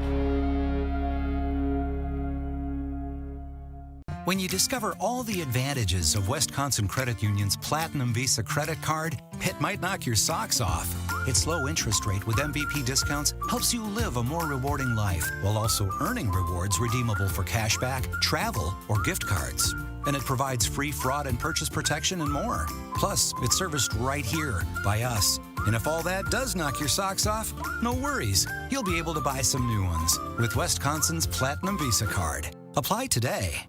When you discover all the advantages of Wisconsin Credit Union's Platinum Visa credit card, it might knock your socks off. Its low interest rate with MVP discounts helps you live a more rewarding life while also earning rewards redeemable for cashback, travel, or gift cards. And it provides free fraud and purchase protection and more. Plus, it's serviced right here by us. And if all that does knock your socks off, no worries. You'll be able to buy some new ones with Wisconsin's Platinum Visa card. Apply today.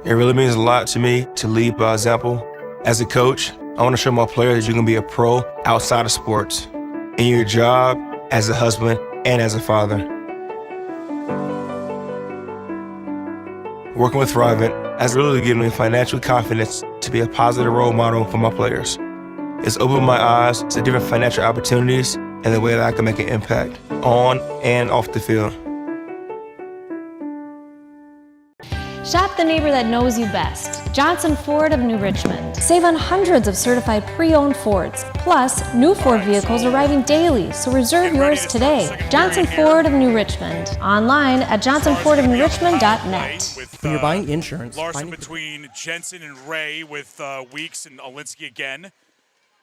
It really means a lot to me to lead by example. As a coach, I want to show my players that you can be a pro outside of sports, in your job, as a husband, and as a father. Working with Thrivent has really given me financial confidence to be a positive role model for my players. It's opened my eyes to different financial opportunities and the way that I can make an impact on and off the field. Shop the neighbor that knows you best. Johnson Ford of New Richmond. Save on hundreds of certified pre-owned Fords. Plus, new Ford vehicles arriving daily, so reserve yours today. Johnson Ford of New Richmond. Online at johnsonfordofnewrichmond.net. When you're buying insurance, Larson between Jensen and Ray with Weeks and Olinsky again.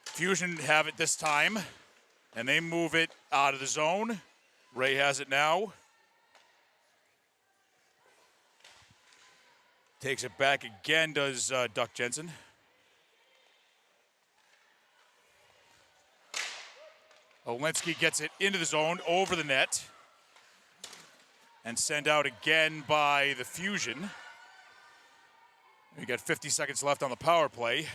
Fusion have it this time, and they move it out of the zone. Ray has it now. Takes it back again, does Duck Jensen. Olinsky gets it into the zone, over the net. And sent out again by the Fusion. We got 50 seconds left on the power play.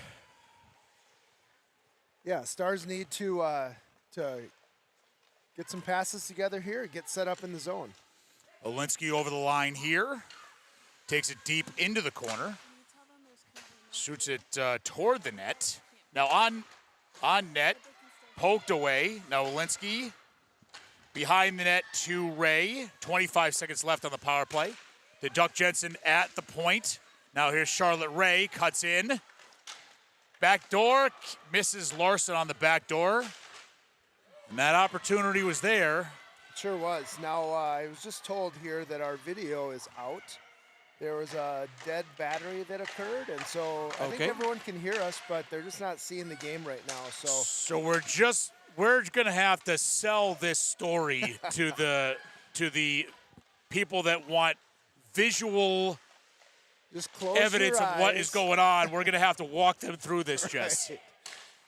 Yeah, Stars need to get some passes together here, get set up in the zone. Olinsky over the line here. Takes it deep into the corner. Shoots it toward the net. Now on net, poked away. Now Olinsky behind the net to Ray. 25 seconds left on the power play. To Duck Jensen at the point. Now here's Charlotte Ray, cuts in. Back door, misses Larson on the back door. And that opportunity was there. It sure was. Now, I was just told here that our video is out. There was a dead battery that occurred, and so I think everyone can hear us, but they're just not seeing the game right now. So we're gonna have to sell this story to the people that want visual evidence of what is going on. We're gonna have to walk them through this, Jess. Right.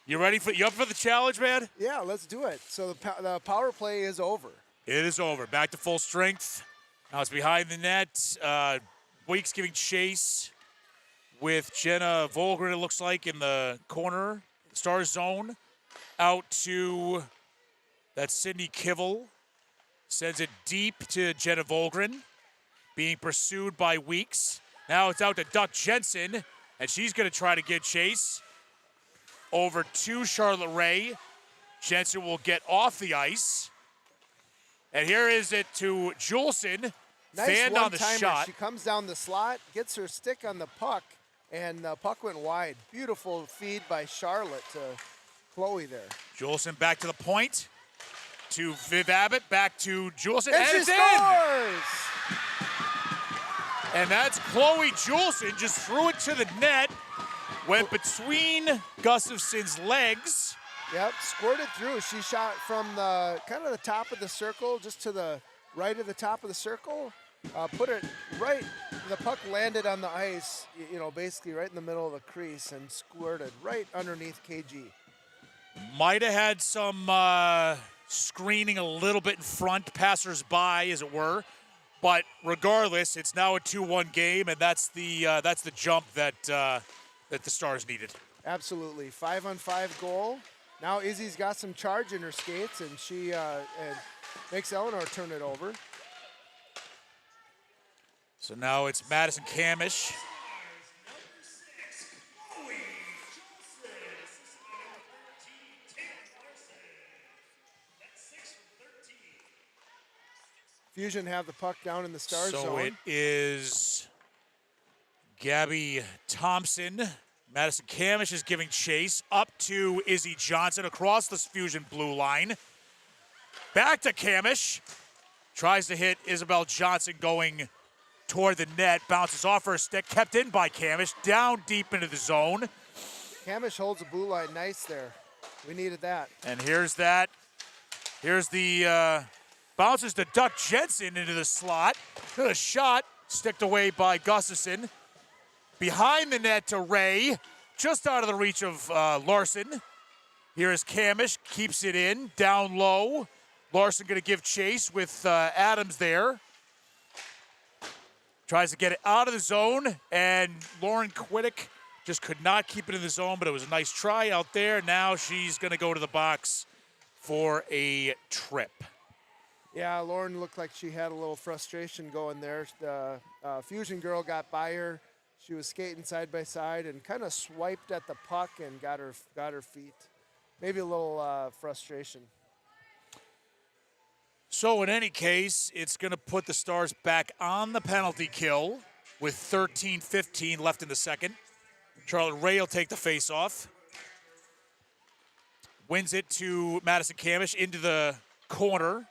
You up for the challenge, man? Yeah, let's do it. So the power play is over. It is over. Back to full strength. Now it's behind the net. Weeks giving chase with Jenna Volgren, it looks like, in the corner. Star zone. Out to that Sydney Kivel. Sends it deep to Jenna Volgren. Being pursued by Weeks. Now it's out to Duck Jensen, and she's going to try to get chase. Over to Charlotte Ray. Jensen will get off the ice. And here is it to Juleson. Nice Fanned on the shot. She comes down the slot, gets her stick on the puck, and the puck went wide. Beautiful feed by Charlotte to Chloe there. Juleson back to the point. To Viv Abbott, back to Juleson, and it's scores! In! And that's Chloe Juleson, just threw it to the net, went between Gustafson's legs. Yep, squirted through. She shot from the kind of the top of the circle, just to the right of the top of the circle. Put it right, the puck landed on the ice, basically right in the middle of the crease and squirted right underneath KG. Might have had some screening a little bit in front, passers-by, as it were. But regardless, it's now a 2-1 game, and that's the jump that the Stars needed. Absolutely. 5-on-5 goal. Now Izzy's got some charge in her skates, and she and makes Eleanor turn it over. So now it's Madison Kamish. Fusion have the puck down in the Stars zone. So it is Gabby Thompson. Madison Kamish is giving chase up to Izzy Johnson across the Fusion blue line. Back to Kamish. Tries to hit Isabel Johnson going toward the net. Bounces off her stick. Kept in by Kamish. Down deep into the zone. Kamish holds the blue line nice there. We needed that. And here's that. Here's the bounces to Duck Jensen into the slot. Good shot. Sticked away by Gustafson. Behind the net to Ray. Just out of the reach of Larson. Here is Kamish. Keeps it in. Down low. Larson going to give chase with Adams there. Tries to get it out of the zone. And Lauren Quiddick just could not keep it in the zone, but it was a nice try out there. Now she's going to go to the box for a trip. Yeah, Lauren looked like she had a little frustration going there. The Fusion girl got by her. She was skating side by side and kind of swiped at the puck and got her feet. Maybe a little frustration. So in any case, it's going to put the Stars back on the penalty kill with 13:15 left in the second. Charlotte Ray will take the face-off. Wins it to Madison Kamish into the corner.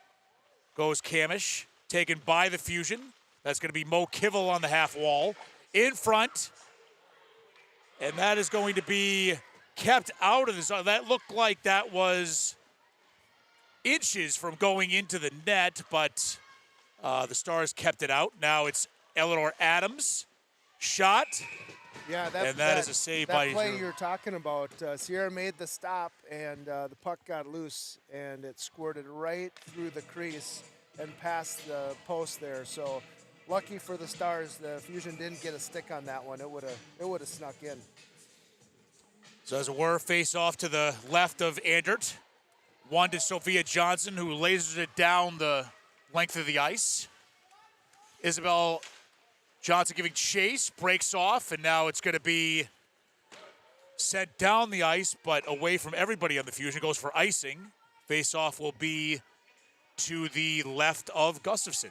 Goes Kamish, taken by the Fusion. That's going to be Mo Kivel on the half wall. In front. And that is going to be kept out of the zone. That looked like that was inches from going into the net, but the Stars kept it out. Now it's Eleanor Adams. Shot. Yeah, that is a save by that play you're talking about. Sierra made the stop, and the puck got loose, and it squirted right through the crease and past the post there. So lucky for the Stars, the Fusion didn't get a stick on that one. It would have snuck in. So as it were, face off to the left of Andert. One to Sophia Johnson, who lasers it down the length of the ice. Isabel Johnson giving chase, breaks off, and now it's going to be sent down the ice, but away from everybody on the Fusion. Goes for icing. Face-off will be to the left of Gustafson.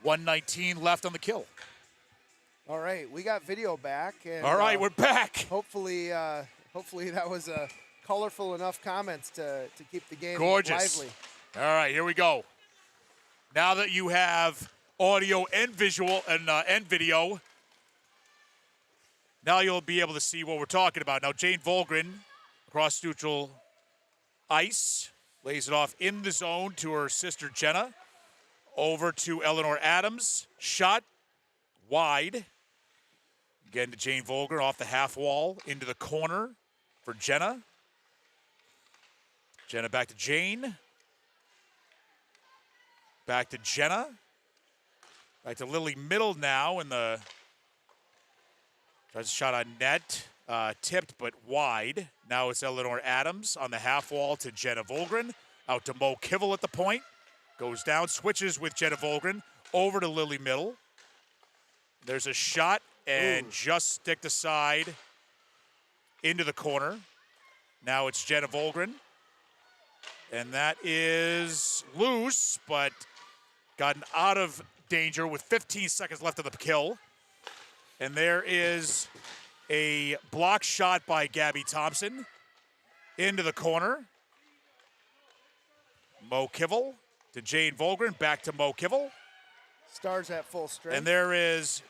1:19 left on the kill. All right, we got video back. And, all right, we're back. Hopefully that was colorful enough comments to keep the game gorgeous. Lively. All right, here we go. Now that you have audio and visual and video, now you'll be able to see what we're talking about. Now Jane Volgren, across neutral ice, lays it off in the zone to her sister Jenna. Over to Eleanor Adams. Shot wide. Again to Jane Volgren off the half wall into the corner for Jenna. Jenna back to Jane. Back to Jenna. Back to Lily Middle now, and the tries a shot on net, tipped but wide. Now it's Eleanor Adams on the half wall to Jenna Volgren. Out to Mo Kivel at the point. Goes down, switches with Jenna Volgren over to Lily Middle. There's a shot and just sticked aside into the corner. Now it's Jenna Volgren. And that is loose, but gotten out of danger with 15 seconds left of the kill. And there is a block shot by Gabby Thompson into the corner. Mo Kivel to Jane Volgren, back to Mo Kivel. Stars at full strength. And there is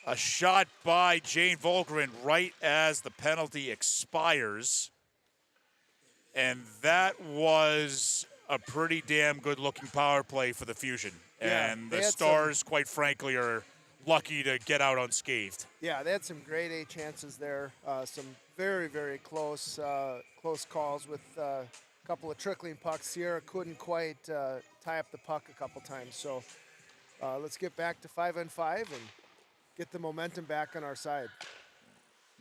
a shot by Jane Volgren right as the penalty expires. And that was a pretty damn good-looking power play for the Fusion. Yeah, and the Stars, quite frankly, are lucky to get out unscathed. Yeah, they had some grade A chances there. Some very, very close calls with a couple of trickling pucks. Sierra couldn't quite tie up the puck a couple times. So let's get back to 5-on-5 and get the momentum back on our side.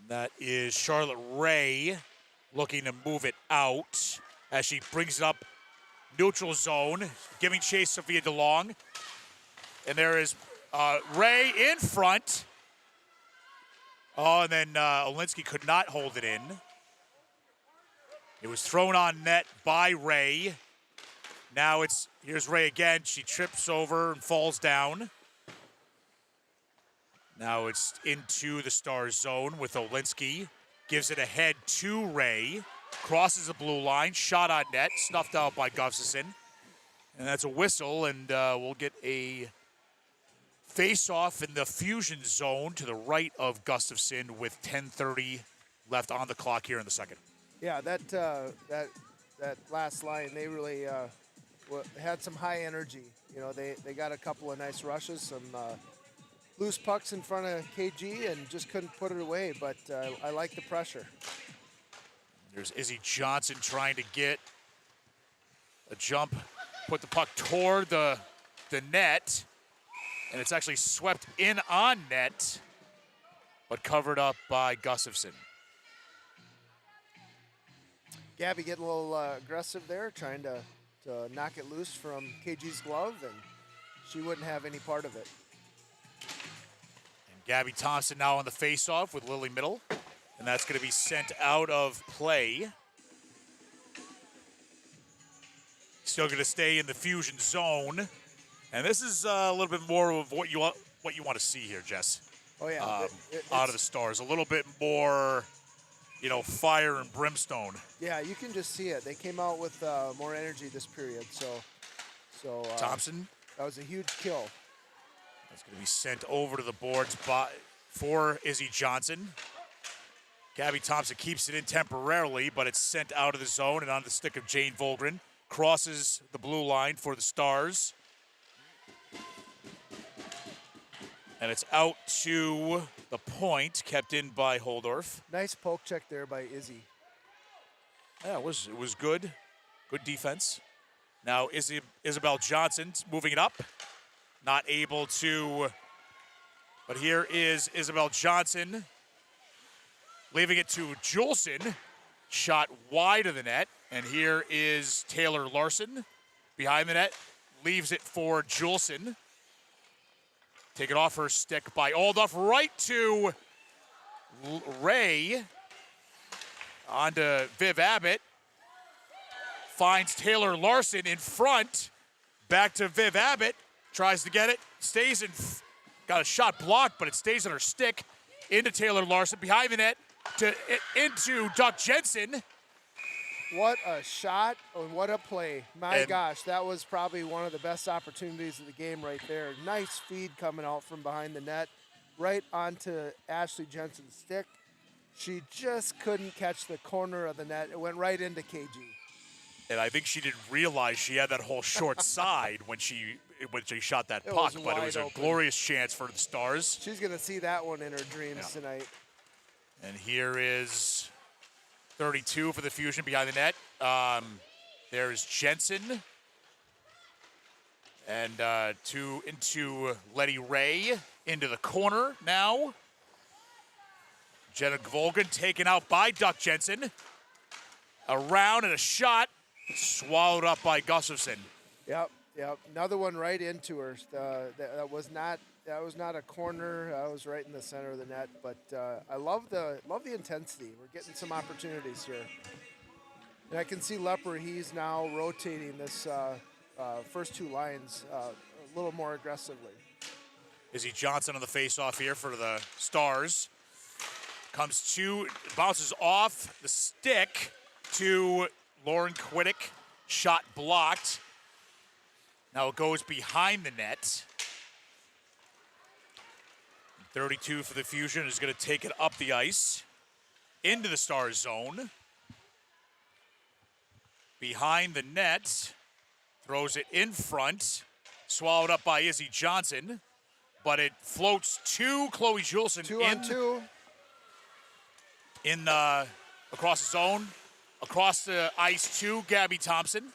That is Charlotte Ray looking to move it out as she brings it up neutral zone, giving chase Sophia DeLong. And there is Ray in front. Oh, and then Olinsky could not hold it in. It was thrown on net by Ray. Now here's Ray again. She trips over and falls down. Now it's into the Stars zone with Olinsky. Gives it ahead to Ray. Crosses the blue line. Shot on net. Snuffed out by Gustafson. And that's a whistle, and we'll get a face-off in the Fusion zone to the right of Gustafson with 10:30 left on the clock here in the second. Yeah, that last line, they really had some high energy. You know, they got a couple of nice rushes, some loose pucks in front of KG, and just couldn't put it away. But I like the pressure. There's Izzy Johnson trying to get a jump, put the puck toward the net, and it's actually swept in on net, but covered up by Gustafson. Gabby getting a little aggressive there, trying to knock it loose from KG's glove, and she wouldn't have any part of it. And Gabby Thompson now on the faceoff with Lily Middle, and that's going to be sent out of play. Still going to stay in the Fusion zone, and this is a little bit more of what you want to see here, Jess. Oh yeah, out of the Stars, a little bit more, fire and brimstone. Yeah, you can just see it. They came out with more energy this period. So Thompson. That was a huge kill. That's going to be sent over to the boards for Izzy Johnson. Gabby Thompson keeps it in temporarily, but it's sent out of the zone and on the stick of Jane Volgren. Crosses the blue line for the Stars. And it's out to the point, kept in by Holdorf. Nice poke check there by Izzy. Yeah, it was good. Good defense. Now Isabel Johnson moving it up. Not able to, but here is Isabel Johnson leaving it to Juleson. Shot wide of the net. And here is Taylor Larson behind the net. Leaves it for Juleson. Taken off her stick by Oldoff, right to Ray. On to Viv Abbott. Finds Taylor Larson in front. Back to Viv Abbott. Tries to get it. Stays in. Got a shot blocked, but it stays on her stick. Into Taylor Larson. Behind the net. Into Duck Jensen. What a shot and what a play. My gosh, that was probably one of the best opportunities of the game right there. Nice feed coming out from behind the net, right onto Ashley Jensen's stick. She just couldn't catch the corner of the net. It went right into KG. And I think she didn't realize she had that whole short side when she shot that puck, but it was a glorious chance for the Stars. She's going to see that one in her dreams tonight. And here is 32 for the Fusion behind the net. There's Jensen. And into Letty Ray. Into the corner now. Jenna Volgren taken out by Duck Jensen. A round and a shot. Swallowed up by Gustafson. Yep. Another one right into her. That was not a corner. That was right in the center of the net. But I love the intensity. We're getting some opportunities here. And I can see Lepper. He's now rotating this first two lines a little more aggressively. Izzy Johnson on the faceoff here for the Stars. Bounces off the stick to Lauren Quiddick. Shot blocked. Now it goes behind the net. 32 for the Fusion is going to take it up the ice. Into the Stars zone. Behind the net. Throws it in front. Swallowed up by Izzy Johnson. but it floats to Chloe Juleson. 2-on-2. In across the zone, across the ice to Gabby Thompson.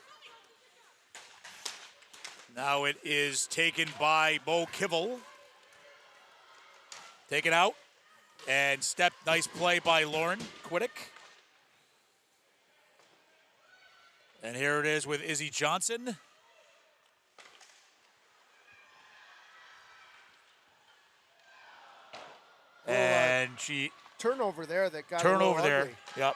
Now it is taken by Mo Kivel. Taken out and step. Nice play by Lauren Quiddick. And here it is with Izzy Johnson. And she turnover there that got turnover a there. ugly. Yep.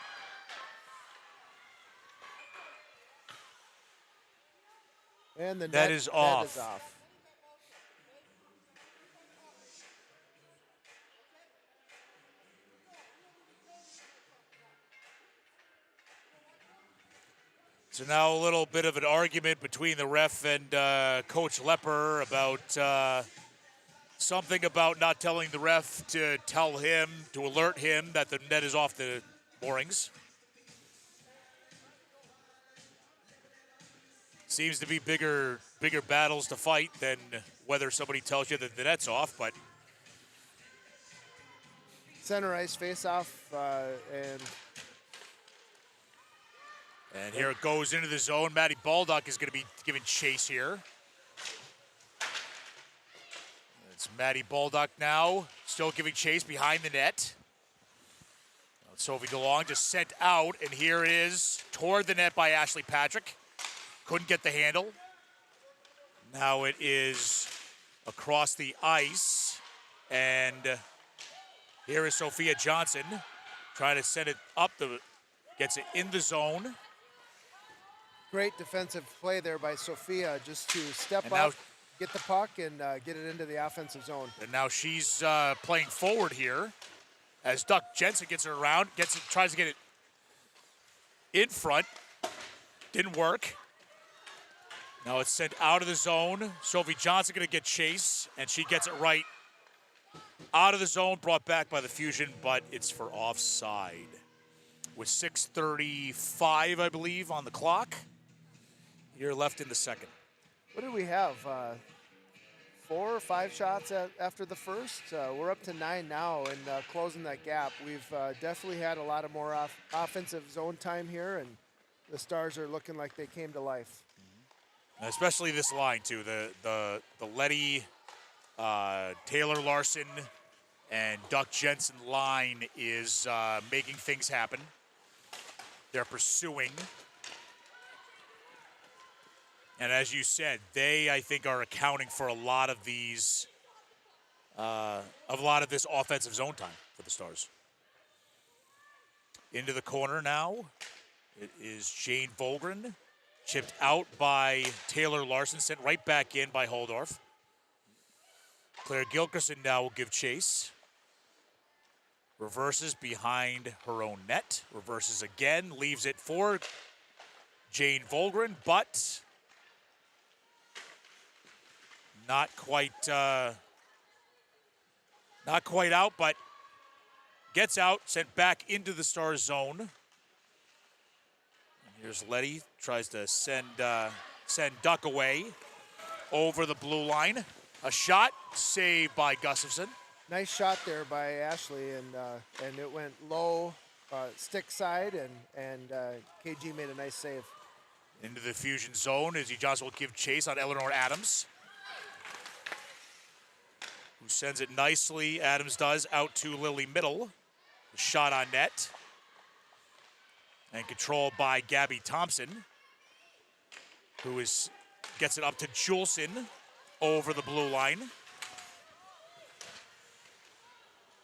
And the That net is off. So now a little bit of an argument between the ref and Coach Lepper about something about not telling the ref to tell him, to alert him that the net is off the moorings. Seems to be bigger battles to fight than whether somebody tells you that the net's off, but center ice face-off, and here it goes into the zone. Maddie Baldock is going to be giving chase here. It's Maddie Baldock now, still giving chase behind the net. Sophie DeLong just sent out, and here it is toward the net by Ashley Patrick. Couldn't get the handle. Now it is across the ice, and here is Sophia Johnson trying to send it up, gets it in the zone. Great defensive play there by Sophia just to step up, get the puck, and get it into the offensive zone. And now she's playing forward here as Duck Jensen gets it around, tries to get it in front. Didn't work. Now it's sent out of the zone. Sophie Johnson going to get chase, and she gets it right out of the zone, brought back by the Fusion, but it's for offside. With 6:35, I believe, on the clock. Here left in the second. What did we have? 4 or 5 shots after the first? We're up to 9 now and closing that gap. We've definitely had a lot of more offensive zone time here, and the Stars are looking like they came to life. Especially this line, too. The Letty, Taylor Larson, and Duck Jensen line is making things happen. They're pursuing. And as you said, they, I think, are accounting for a lot of these, this offensive zone time for the Stars. Into the corner now. It is Jane Volgren. Chipped out by Taylor Larson, sent right back in by Holdorf. Claire Gilkerson now will give chase. Reverses behind her own net. Reverses again, leaves it for Jane Volgren, but not quite out, but gets out, sent back into the Stars zone. Here's Letty, tries to send Duck away over the blue line. A shot, saved by Gustafson. Nice shot there by Ashley, and it went low, stick side, and KG made a nice save. Into the Fusion zone, Izzy Johnson will give chase on Eleanor Adams, who sends it nicely, Adams does, out to Lily Middle. A shot on net. And controlled by Gabby Thompson, who gets it up to Juleson over the blue line.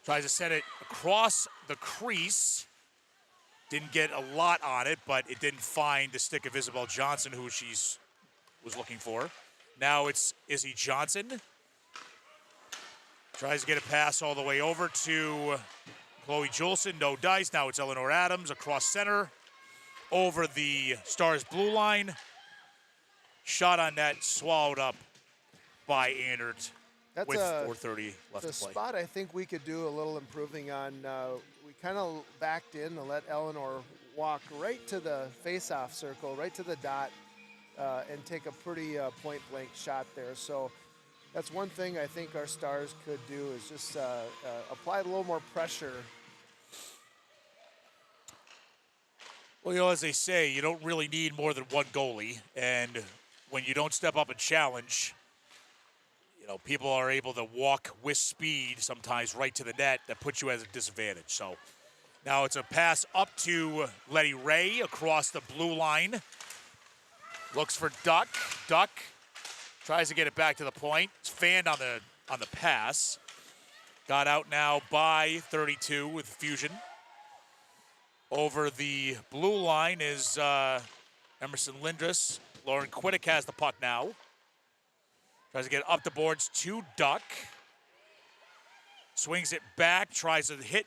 Tries to send it across the crease. Didn't get a lot on it, but it didn't find the stick of Isabel Johnson, who was looking for. Now it's Izzy Johnson. Tries to get a pass all the way over to Chloe Juleson, no dice. Now it's Eleanor Adams across center over the Stars blue line. Shot on net, swallowed up by Andert with 4:30 left to play. The spot I think we could do a little improving on. We kind of backed in and let Eleanor walk right to the face-off circle, right to the dot, and take a pretty point-blank shot there. So that's one thing I think our Stars could do is just apply a little more pressure. Well, as they say, you don't really need more than one goalie. And when you don't step up and challenge, people are able to walk with speed sometimes right to the net that puts you at a disadvantage. So now it's a pass up to Letty Ray across the blue line. Looks for Duck. Duck tries to get it back to the point. It's fanned on the pass. Got out now by 32 with Fusion. Over the blue line is Emerson Lindros. Lauren Quiddick has the puck now. Tries to get up the boards to Duck. Swings it back, tries to hit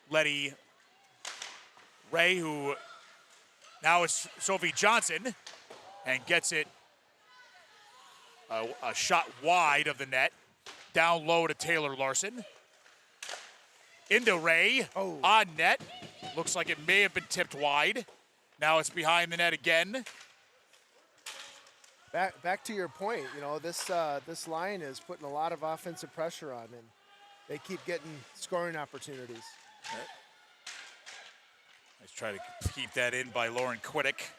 Letty Ray, who now is Sophie Johnson, and gets it a shot wide of the net. Down low to Taylor Larson. Into Ray, on net. Looks like it may have been tipped wide. Now it's behind the net again. Back to your point, this line is putting a lot of offensive pressure on, and they keep getting scoring opportunities. Right. Let's try to keep that in by Lauren Quiddick.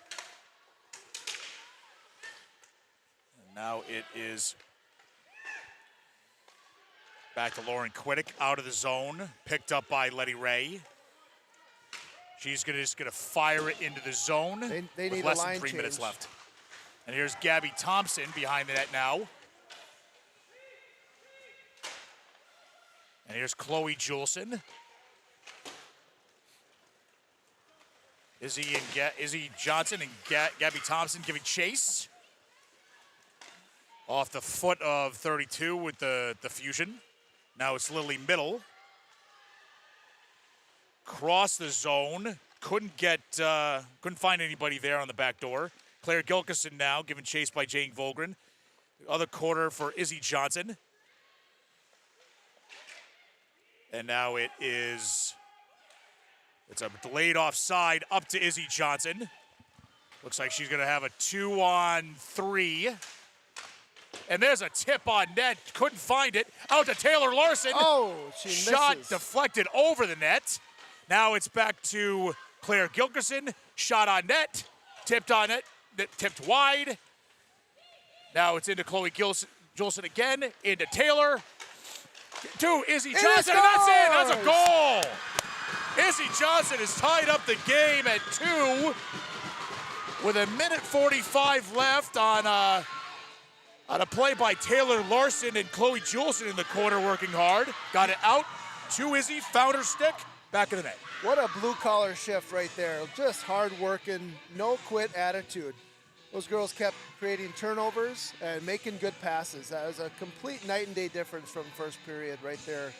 And now it is back to Lauren Quiddick, out of the zone, picked up by Letty Ray. She's just gonna fire it into the zone they with need less a line than 3 minutes change. left. And here's Gabby Thompson behind the net now. And here's Chloe Juleson. Izzy Johnson and Gabby Thompson giving chase. Off the foot of 32 with the Fusion. Now it's Lily Middle. Cross the zone. Couldn't find anybody there on the back door. Claire Gilkison now given chase by Jane Volgren. The other quarter for Izzy Johnson. And now it's a delayed offside up to Izzy Johnson. Looks like she's going to have a 2-on-3. And there's a tip on net. Couldn't find it. Out to Taylor Larson. Oh, she misses. Shot deflected over the net. Now it's back to Claire Gilkison. Shot on net. Tipped on it. Tipped wide. Now it's into Chloe Juleson again. Into Taylor. To Izzy Johnson. And that's it. That's a goal. Izzy Johnson has tied up the game at 2 with 1:45 left on a play by Taylor Larson and Chloe Juleson in the corner working hard. Got it out to Izzy, found her stick, back in the net. What a blue-collar shift right there. Just hard-working, no-quit attitude. Those girls kept creating turnovers and making good passes. That was a complete night-and-day difference from first period right there.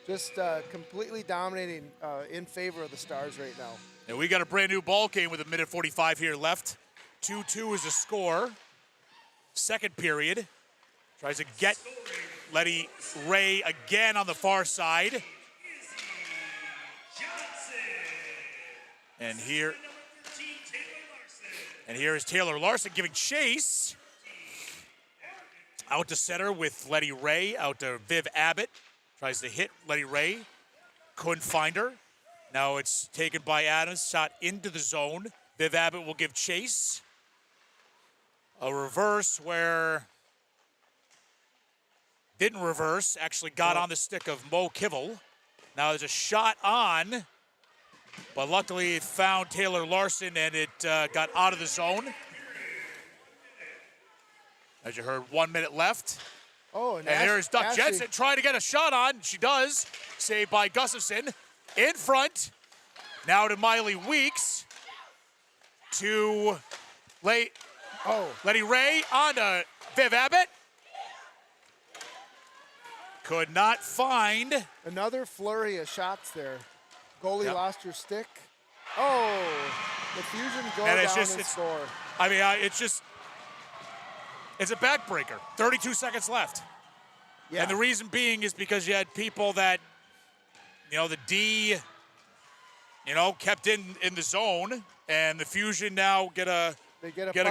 Just completely dominating in favor of the Stars right now. And we got a brand new ball game with 1:45 here left. 2-2 is the score. Second period. Tries to get Letty Ray again on the far side. And here is Taylor Larson giving chase. Out to center with Letty Ray, out to Viv Abbott. Tries to hit Letty Ray. Couldn't find her. Now it's taken by Adams, shot into the zone. Viv Abbott will give chase. A reverse where didn't reverse, actually got on the stick of Mo Kivel. Now there's a shot on, but luckily it found Taylor Larson and it got out of the zone. As you heard, 1 minute left. Oh, and there's Duck Jensen trying to get a shot on. She does. Saved by Gustafson. In front. Now to Miley Weeks. To Letty Ray on to Viv Abbott. Could not find. Another flurry of shots there. Goalie lost her stick. Oh, the Fusion go down and score. I mean, it's a backbreaker. 32 seconds left. Yeah. And the reason being is because you had people that, the D, kept in the zone, and the Fusion now get a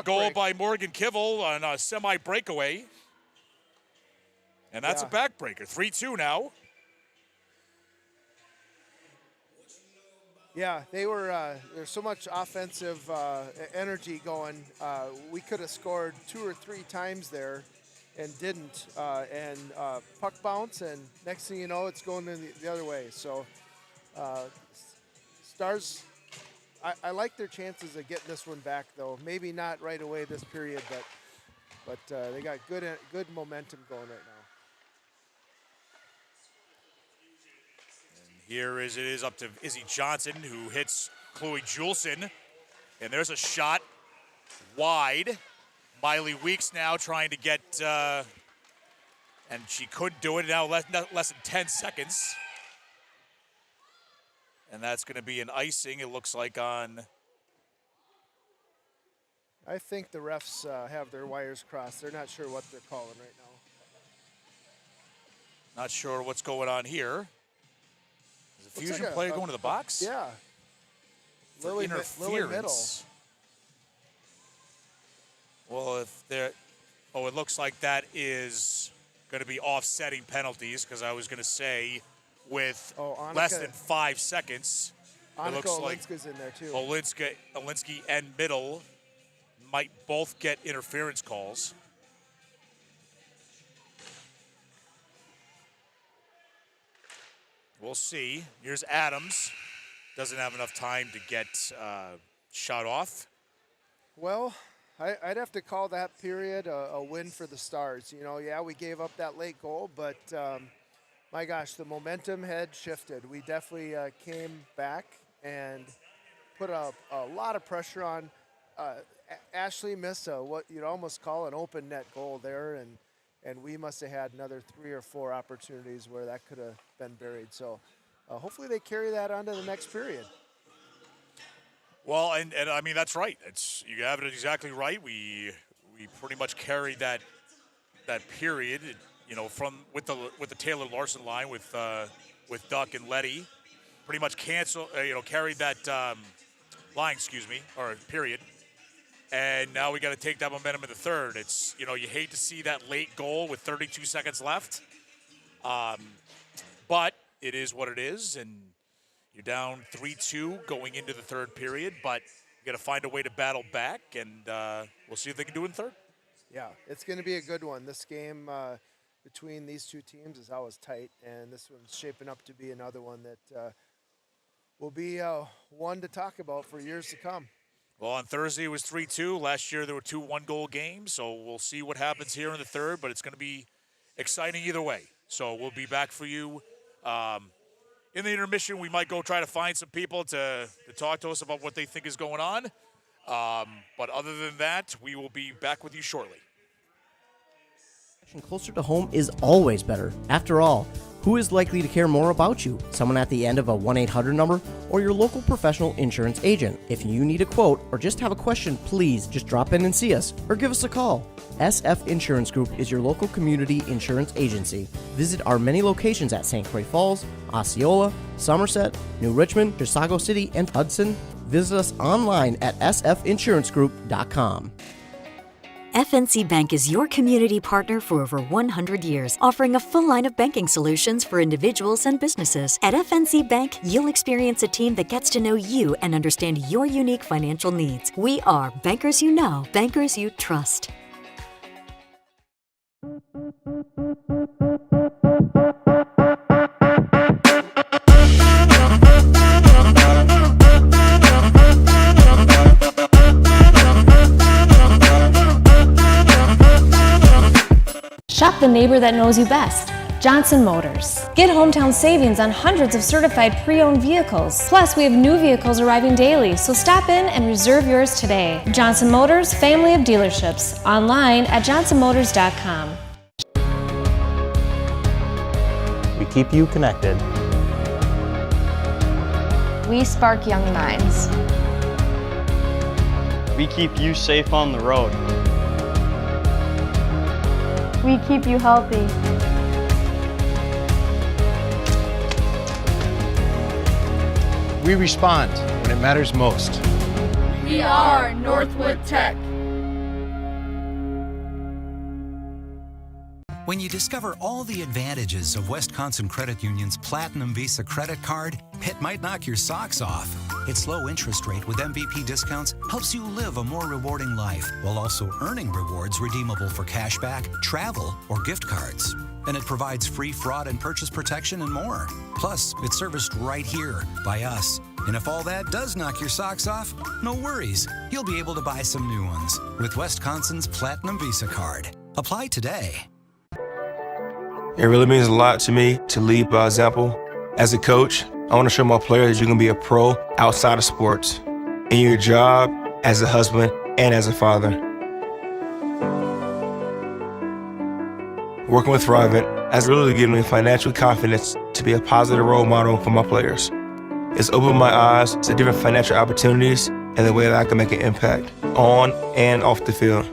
goal break by Morgan Kivel on a semi-breakaway. And that's a backbreaker. 3-2 now. Yeah, they were. There's so much offensive energy going. We could have scored 2 or 3 times there, and didn't. And puck bounce, and next thing you know, it's going in the other way. So, Stars. I like their chances of getting this one back, though. Maybe not right away this period, but they got good momentum going right now. Here it is up to Izzy Johnson, who hits Chloe Juleson. And there's a shot wide. Miley Weeks now trying to get, and she couldn't do it. Now less than 10 seconds. And that's going to be an icing, it looks like, on. I think the refs have their wires crossed. They're not sure what they're calling right now. Not sure what's going on here. Is a Fusion player going to the box? Yeah. Lily Middle. Well, if they're, it looks like that is going to be offsetting penalties, because I was going to say with less than 5 seconds, it looks like Olinska's in there too. Olinsky and Middle might both get interference calls. We'll see. Here's Adams. Doesn't have enough time to get shot off. Well, I'd have to call that period a win for the Stars. You know, yeah, we gave up that late goal, but my gosh, the momentum had shifted. We definitely came back and put a lot of pressure on. Ashley missed what you'd almost call an open net goal there, and we must have had another 3 or 4 opportunities where that could have been buried. So hopefully they carry that on to the next period. Well, and I mean, that's right. You have it exactly right. We pretty much carried that period, you know, with the Taylor Larson line with Duck and Letty, pretty much carried that line, or period. And now we got to take that momentum in the third. It's, you know, you hate to see that late goal with 32 seconds left. But it is what it is, and you're down 3-2 going into the third period, but you got to find a way to battle back, and we'll see if they can do it in third. Yeah, it's going to be a good one. This game between these two teams is always tight, and this one's shaping up to be another one that will be one to talk about for years to come. Well, on Thursday it was 3-2. Last year there were 2 one-goal games, so we'll see what happens here in the third, but it's going to be exciting either way. So we'll be back for you. In the intermission, we might go try to find some people to talk to us about what they think is going on. But other than that, we will be back with you shortly. Closer to home is always better. After all, who is likely to care more about you? Someone at the end of a 1-800 number or your local professional insurance agent? If you need a quote or just have a question, please just drop in and see us or give us a call. SF Insurance Group is your local community insurance agency. Visit our many locations at St. Croix Falls, Osceola, Somerset, New Richmond, Chisago City, and Hudson. Visit us online at sfinsurancegroup.com. FNC Bank is your community partner for over 100 years, offering a full line of banking solutions for individuals and businesses. At FNC Bank, you'll experience a team that gets to know you and understand your unique financial needs. We are bankers you know, bankers you trust. Shop the neighbor that knows you best. Johnson Motors. Get hometown savings on hundreds of certified pre-owned vehicles. Plus, we have new vehicles arriving daily, so stop in and reserve yours today. Johnson Motors, family of dealerships. Online at johnsonmotors.com. We keep you connected. We spark young minds. We keep you safe on the road. We keep you healthy. We respond when it matters most. We are Northwood Tech. When you discover all the advantages of Wisconsin Credit Union's Platinum Visa credit card, it might knock your socks off. Its low interest rate with MVP discounts helps you live a more rewarding life while also earning rewards redeemable for cashback, travel, or gift cards. And it provides free fraud and purchase protection and more. Plus, it's serviced right here by us. And if all that does knock your socks off, no worries. You'll be able to buy some new ones with Wisconsin's Platinum Visa card. Apply today. It really means a lot to me to lead by example. As a coach, I want to show my players that you can be a pro outside of sports, in your job, as a husband, and as a father. Working with Thrivent has really given me financial confidence to be a positive role model for my players. It's opened my eyes to different financial opportunities and the way that I can make an impact on and off the field.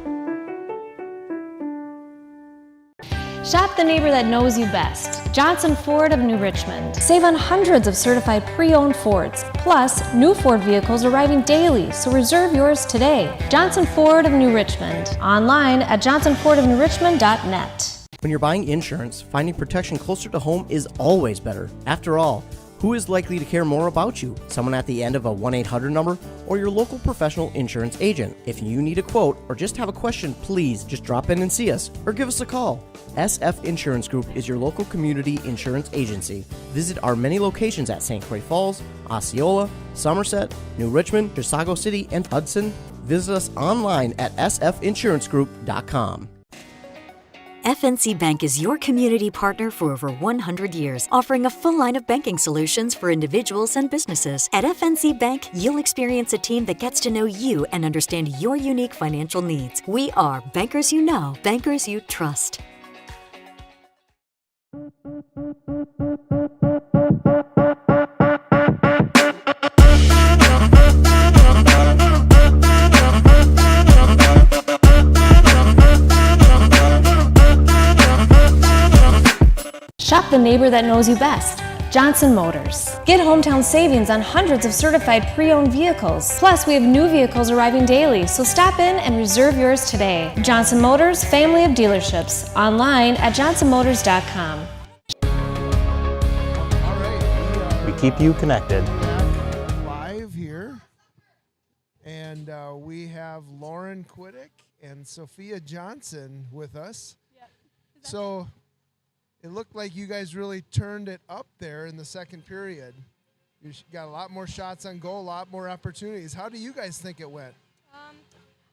Shop the neighbor that knows you best. Johnson Ford of New Richmond. Save on hundreds of certified pre-owned Fords. Plus, new Ford vehicles arriving daily, so reserve yours today. Johnson Ford of New Richmond. Online at johnsonfordofnewrichmond.net. When you're buying insurance, finding protection closer to home is always better. After all, who is likely to care more about you? Someone at the end of a 1-800 number or your local professional insurance agent? If you need a quote or just have a question, please just drop in and see us or give us a call. SF Insurance Group is your local community insurance agency. Visit our many locations at St. Croix Falls, Osceola, Somerset, New Richmond, Chisago City, and Hudson. Visit us online at sfinsurancegroup.com. FNC Bank is your community partner for over 100 years, offering a full line of banking solutions for individuals and businesses. At FNC Bank, you'll experience a team that gets to know you and understand your unique financial needs. We are bankers you know, bankers you trust. Shop the neighbor that knows you best. Johnson Motors. Get hometown savings on hundreds of certified pre-owned vehicles. Plus, we have new vehicles arriving daily, so stop in and reserve yours today. Johnson Motors, family of dealerships. Online at johnsonmotors.com. All right, We keep you connected. live here, and we have Lauren Quiddick and Sophia Johnson with us. So it looked like you guys really turned it up there in the second period. You got a lot more shots on goal, a lot more opportunities. How do you guys think it went?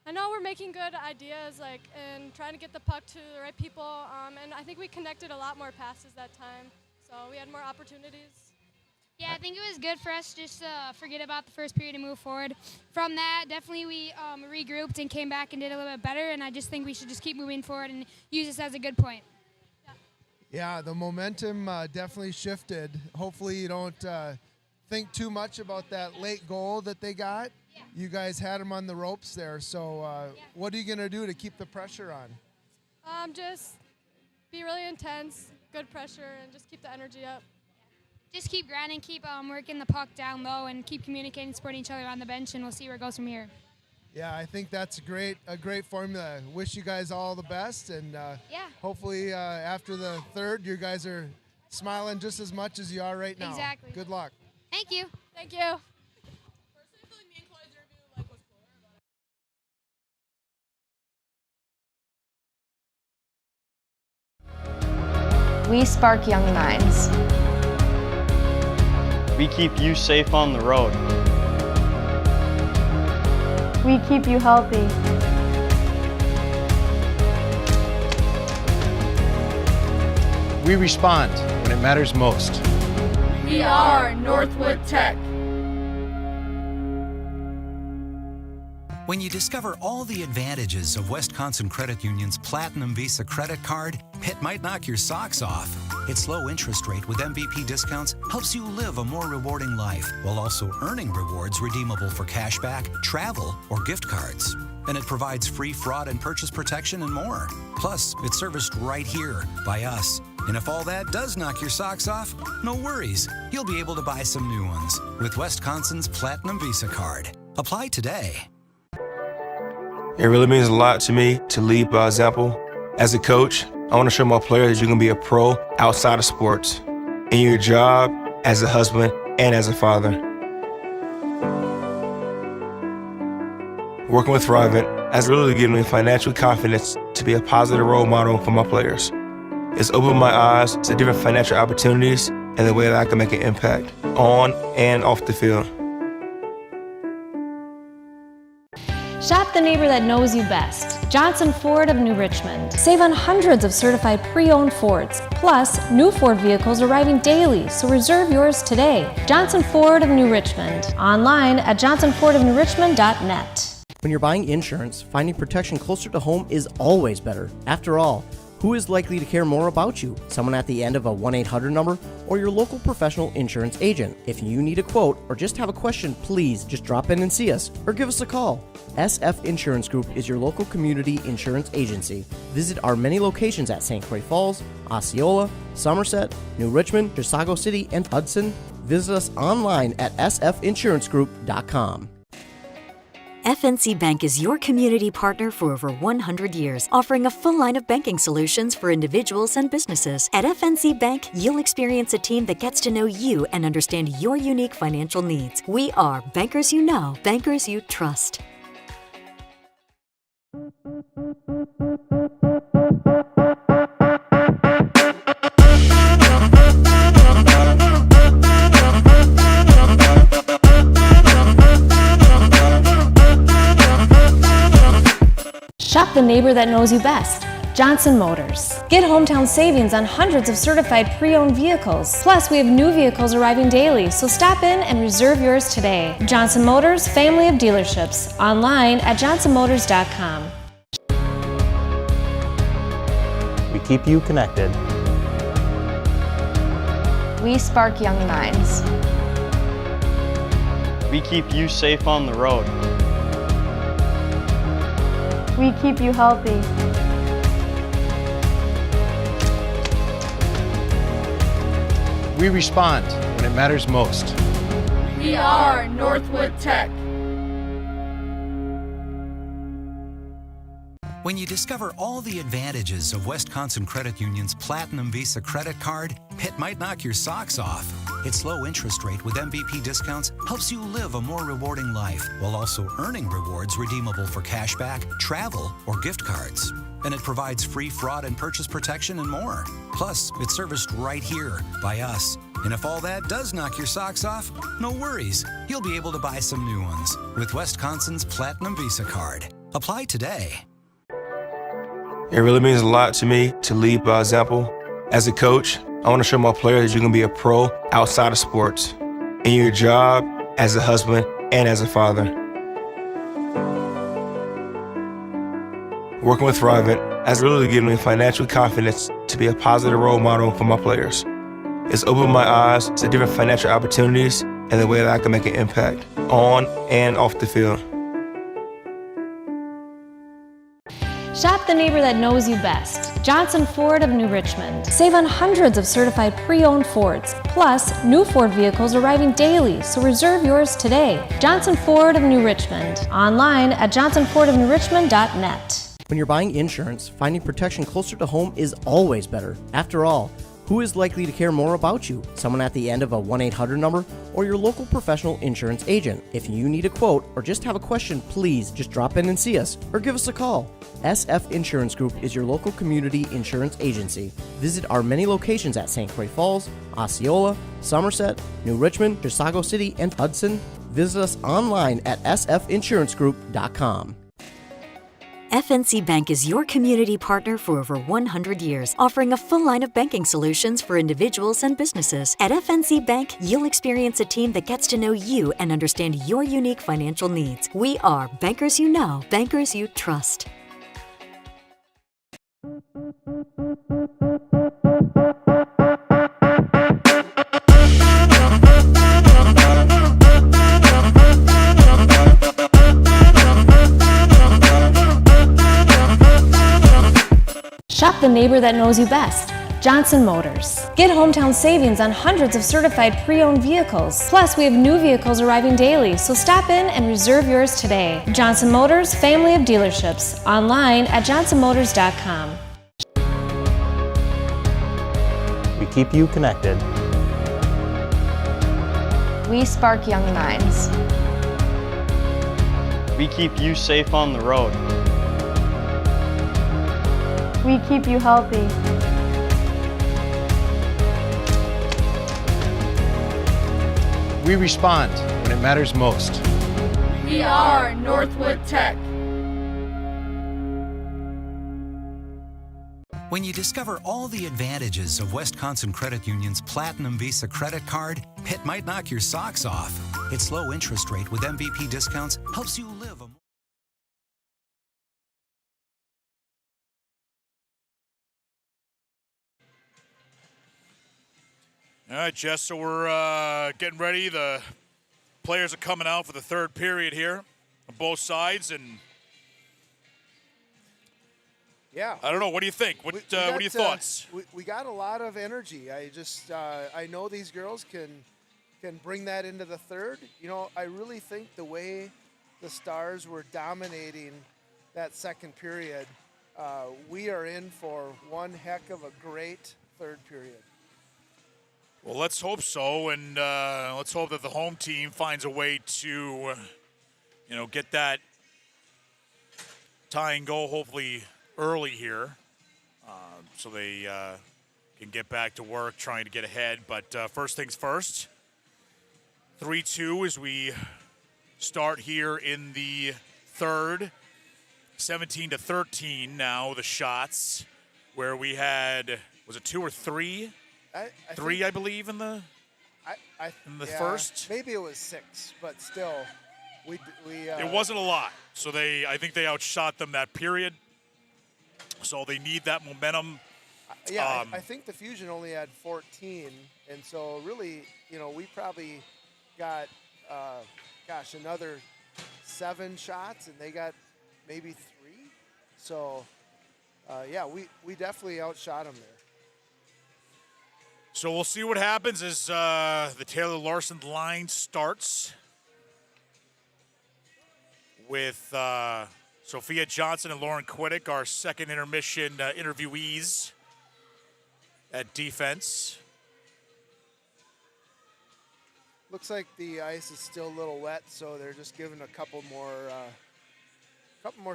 I know we're making good ideas, and trying to get the puck to the right people, and I think we connected a lot more passes that time, so we had more opportunities. Yeah, I think it was good for us just to forget about the first period and move forward. From that, definitely we regrouped and came back and did a little bit better, and I just think we should just keep moving forward and use this as a good point. Yeah, the momentum definitely shifted. Hopefully you don't think too much about that late goal that they got. Yeah. You guys had them on the ropes there, so what are you going to do to keep the pressure on? Just be really intense, good pressure, and just keep the energy up. Just keep grinding, keep working the puck down low, and keep communicating, supporting each other on the bench, and we'll see where it goes from here. Yeah, I think that's a great formula. Wish you guys all the best, and hopefully after the third, you guys are smiling just as much as you are right now. Exactly. Good luck. Thank you. Thank you. We spark young minds. We keep you safe on the road. We keep you healthy. We respond when it matters most. We are Northwood Tech. When you discover all the advantages of Wisconsin Credit Union's Platinum Visa credit card, it might knock your socks off. Its low interest rate with MVP discounts helps you live a more rewarding life while also earning rewards redeemable for cashback, travel, or gift cards. And it provides free fraud and purchase protection and more. Plus, it's serviced right here by us. And if all that does knock your socks off, no worries. You'll be able to buy some new ones with Wisconsin's Platinum Visa card. Apply today. It really means a lot to me to lead by example. As a coach, I want to show my players that you can be a pro outside of sports, in your job, as a husband, and as a father. Working with Thrivent has really given me financial confidence to be a positive role model for my players. It's opened my eyes to different financial opportunities and the way that I can make an impact on and off the field. Shop the neighbor that knows you best. Johnson Ford of New Richmond. Save on hundreds of certified pre-owned Fords. Plus, new Ford vehicles arriving daily, so reserve yours today. Johnson Ford of New Richmond. Online at johnsonfordofnewrichmond.net. When you're buying insurance, finding protection closer to home is always better. After all, who is likely to care more about you? Someone at the end of a 1-800 number or your local professional insurance agent. If you need a quote or just have a question, please just drop in and see us or give us a call. SF Insurance Group is your local community insurance agency. Visit our many locations at St. Croix Falls, Osceola, Somerset, New Richmond, Chisago City, and Hudson. Visit us online at sfinsurancegroup.com. FNC Bank is your community partner for over 100 years, offering a full line of banking solutions for individuals and businesses. At FNC Bank, you'll experience a team that gets to know you and understand your unique financial needs. We are bankers you know, bankers you trust. Shop the neighbor that knows you best. Johnson Motors. Get hometown savings on hundreds of certified pre-owned vehicles. Plus, we have new vehicles arriving daily, so stop in and reserve yours today. Johnson Motors, family of dealerships. Online at johnsonmotors.com. We keep you connected. We spark young minds. We keep you safe on the road. We keep you healthy. We respond when it matters most. We are Northwood Tech. When you discover all the advantages of Wisconsin Credit Union's Platinum Visa credit card, it might knock your socks off. Its low interest rate with MVP discounts helps you live a more rewarding life while also earning rewards redeemable for cashback, travel, or gift cards. And it provides free fraud and purchase protection and more. Plus, it's serviced right here by us. And if all that does knock your socks off, no worries. You'll be able to buy some new ones with Wisconsin's Platinum Visa card. Apply today. It really means a lot to me to lead by example. As a coach, I want to show my players that you can be a pro outside of sports, in your job, as a husband, and as a father. Working with Thrivent has really given me financial confidence to be a positive role model for my players. It's opened my eyes to different financial opportunities and the way that I can make an impact on and off the field. Shop the neighbor that knows you best. Johnson Ford of New Richmond. Save on hundreds of certified pre-owned Fords. Plus, new Ford vehicles arriving daily, so reserve yours today. Johnson Ford of New Richmond. Online at johnsonfordofnewrichmond.net. When you're buying insurance, finding protection closer to home is always better. After all, who is likely to care more about you? Someone at the end of a 1-800 number or your local professional insurance agent. If you need a quote or just have a question, please just drop in and see us or give us a call. SF Insurance Group is your local community insurance agency. Visit our many locations at St. Croix Falls, Osceola, Somerset, New Richmond, Chisago City, and Hudson. Visit us online at sfinsurancegroup.com. FNC Bank is your community partner for over 100 years, offering a full line of banking solutions for individuals and businesses. At FNC Bank, you'll experience a team that gets to know you and understand your unique financial needs. We are bankers you know, bankers you trust. Shop the neighbor that knows you best. Johnson Motors. Get hometown savings on hundreds of certified pre-owned vehicles. Plus, we have new vehicles arriving daily, so stop in and reserve yours today. Johnson Motors, family of dealerships. Online at johnsonmotors.com. keep you connected. We spark young minds. We keep you safe on the road. We keep you healthy. We respond when it matters most. We are Northwood Tech. When you discover all the advantages of Wisconsin Credit Union's Platinum Visa credit card, it might knock your socks off. Its low interest rate with MVP discounts helps you live a All right, Jess, so we're getting ready. The players are coming out for the third period here on both sides, and yeah, I don't know. What do you think? What are your thoughts? We got a lot of energy. I know these girls can bring that into the third. You know, I really think the way the Stars were dominating that second period, we are in for one heck of a great third period. Well, let's hope so, and let's hope that the home team finds a way to, get that tie and go hopefully early here, so they can get back to work trying to get ahead. But first things first, 3-2 as we start here in the third, 17-13 now the shots, where we had, was it 2 or 3? Three, I believe, in the first. Maybe it was 6, but still, we. It wasn't a lot, so I think they outshot them that period. So they need that momentum. I think the Fusion only had 14, and so really, we probably got, another 7 shots, and they got maybe 3. So, we definitely outshot them there. So we'll see what happens as the Taylor Larson line starts with Sophia Johnson and Lauren Quiddick, our second intermission interviewees at defense. Looks like the ice is still a little wet, so they're just giving a couple more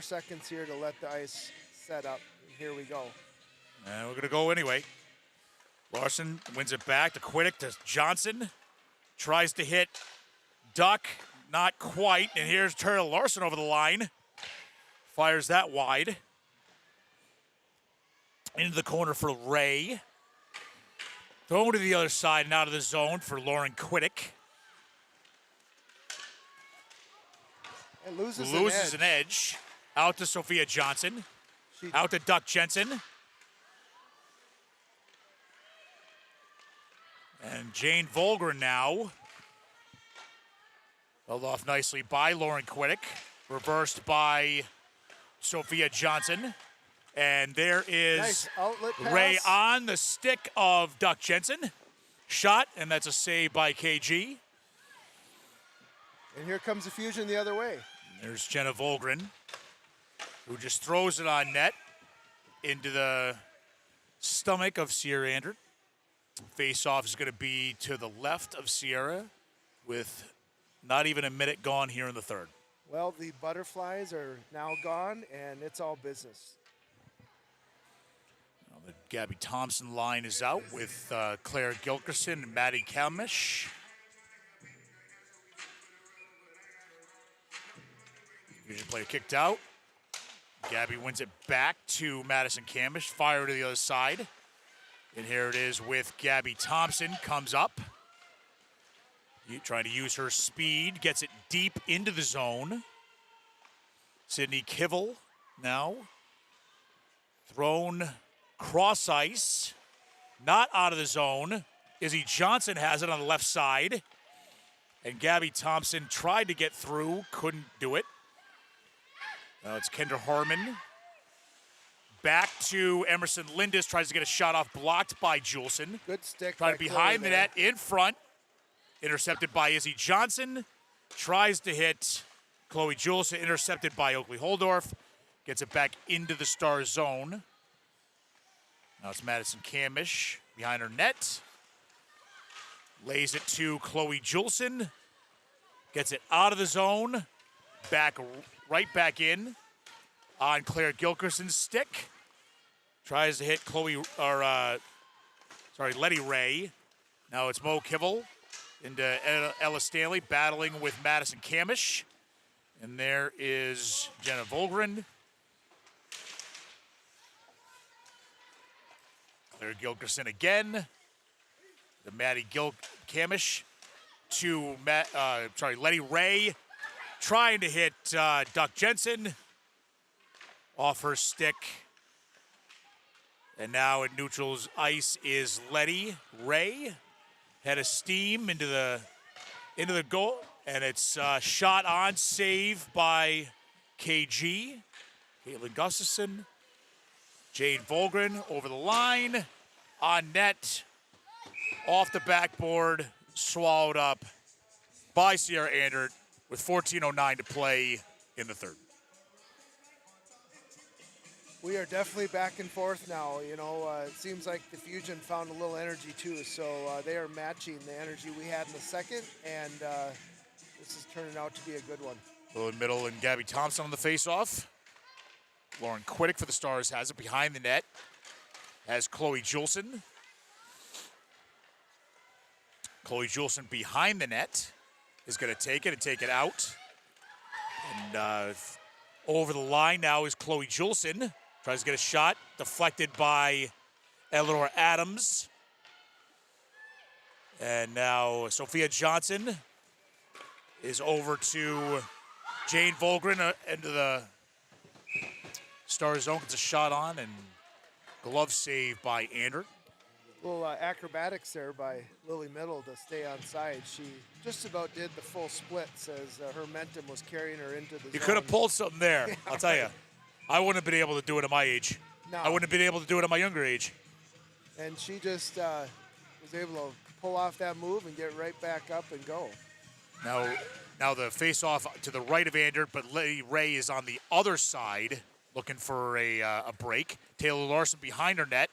seconds here to let the ice set up. Here we go. And we're going to go anyway. Larson wins it back to Quiddick to Johnson. Tries to hit Duck, not quite. And here's Taylor Larson over the line. Fires that wide. Into the corner for Ray. Thrown to the other side and out of the zone for Lauren Quiddick. It loses an edge. Out to Sophia Johnson. Out to Duck Jensen. And Jane Volgren now. Held off nicely by Lauren Quiddick. Reversed by Sophia Johnson. And there is nice outlet pass. Ray on the stick of Duck Jensen. Shot, and that's a save by KG. And here comes the Fusion the other way. There's Jenna Volgren, who just throws it on net into the stomach of Sierra Andrew. Face-off is going to be to the left of Sierra with not even a minute gone here in the third. Well, the butterflies are now gone, and it's all business. Now the Gabby Thompson line is out with Claire Gilkerson and Maddie Kalmish. Fusion player kicked out. Gabby wins it back to Madison Kamish. Fire to the other side. And here it is with Gabby Thompson. Comes up. Trying to use her speed. Gets it deep into the zone. Sydney Kivel now. Thrown cross ice. Not out of the zone. Izzy Johnson has it on the left side. And Gabby Thompson tried to get through. Couldn't do it. Now it's Kendra Harmon. Back to Emerson Lindis. Tries to get a shot off. Blocked by Juleson. Good stick. Trying to behind the net. In front. Intercepted by Izzy Johnson. Tries to hit Chloe Juleson. Intercepted by Oakley Holdorf. Gets it back into the Star zone. Now it's Madison Kamish. behind her net. Lays it to Chloe Juleson. Gets it out of the zone. Right back in on Claire Gilkerson's stick. Tries to hit Letty Ray. Now it's Mo Kivel into Ella Stanley battling with Madison Kamish. And there is Jenna Volgren. Claire Gilkerson again. The Maddie Kamish to Letty Ray. Trying to hit Duck Jensen off her stick. And now at neutral's ice is Letty Ray. Head of steam into the goal. And it's shot on, save by KG. Caitlin Gustafson. Jade Volgren over the line. On net. Off the backboard. Swallowed up by Sierra Andert with 14:09 to play in the third. We are definitely back and forth now. You know, it seems like the Fusion found a little energy too, so they are matching the energy we had in the second, and this is turning out to be a good one. Lily Middle and Gabby Thompson on the faceoff. Lauren Quiddick for the Stars has it behind the net. Has Chloe Juleson. Chloe Juleson behind the net is going to take it and take it out. And over the line now is Chloe Juleson. Tries to get a shot, deflected by Eleanor Adams. And now Sophia Johnson is over to Jane Volgren into the Star zone. Gets a shot on and glove save by Andert. Little acrobatics there by Lily Middle to stay on side. She just about did the full splits as her momentum was carrying her into the zone. You could have pulled something there, yeah, I'll tell you. I wouldn't have been able to do it at my age. No. I wouldn't have been able to do it at my younger age. And she just was able to pull off that move and get right back up and go. Now the face-off to the right of Andert, but Letty Ray is on the other side looking for a break. Taylor Larson behind her net.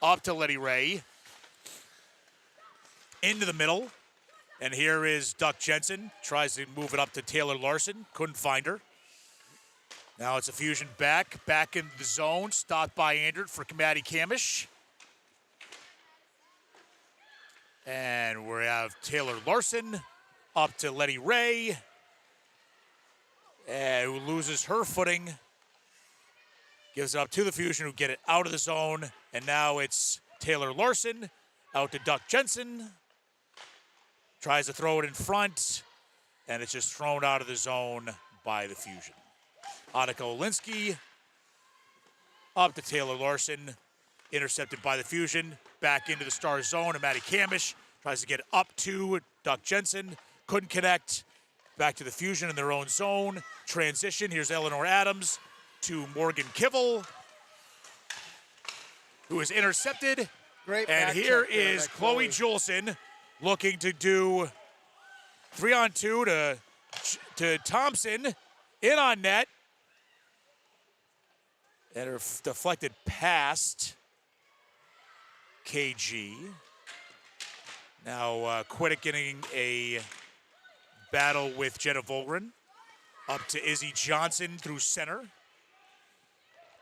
Up to Letty Ray. Into the middle. And here is Duck Jensen. Tries to move it up to Taylor Larson. Couldn't find her. Now it's a Fusion back in the zone. Stopped by Andert for Maddie Kamish. And we have Taylor Larson up to Letty Ray. Who loses her footing. Gives it up to the Fusion, who get it out of the zone. And now it's Taylor Larson out to Duck Jensen. Tries to throw it in front. And it's just thrown out of the zone by the Fusion. Annika Olinsky up to Taylor Larson. Intercepted by the Fusion. Back into the Star zone. And Maddie Kamish tries to get up to Duck Jensen. Couldn't connect. Back to the Fusion in their own zone. Transition. Here's Eleanor Adams to Morgan Kivel, who is intercepted. Great. And here is Chloe Juleson looking to do 3-on-2 to Thompson. In on net. And her deflected past KG. Now Quiddick getting a battle with Jenna Volgren. Up to Izzy Johnson through center.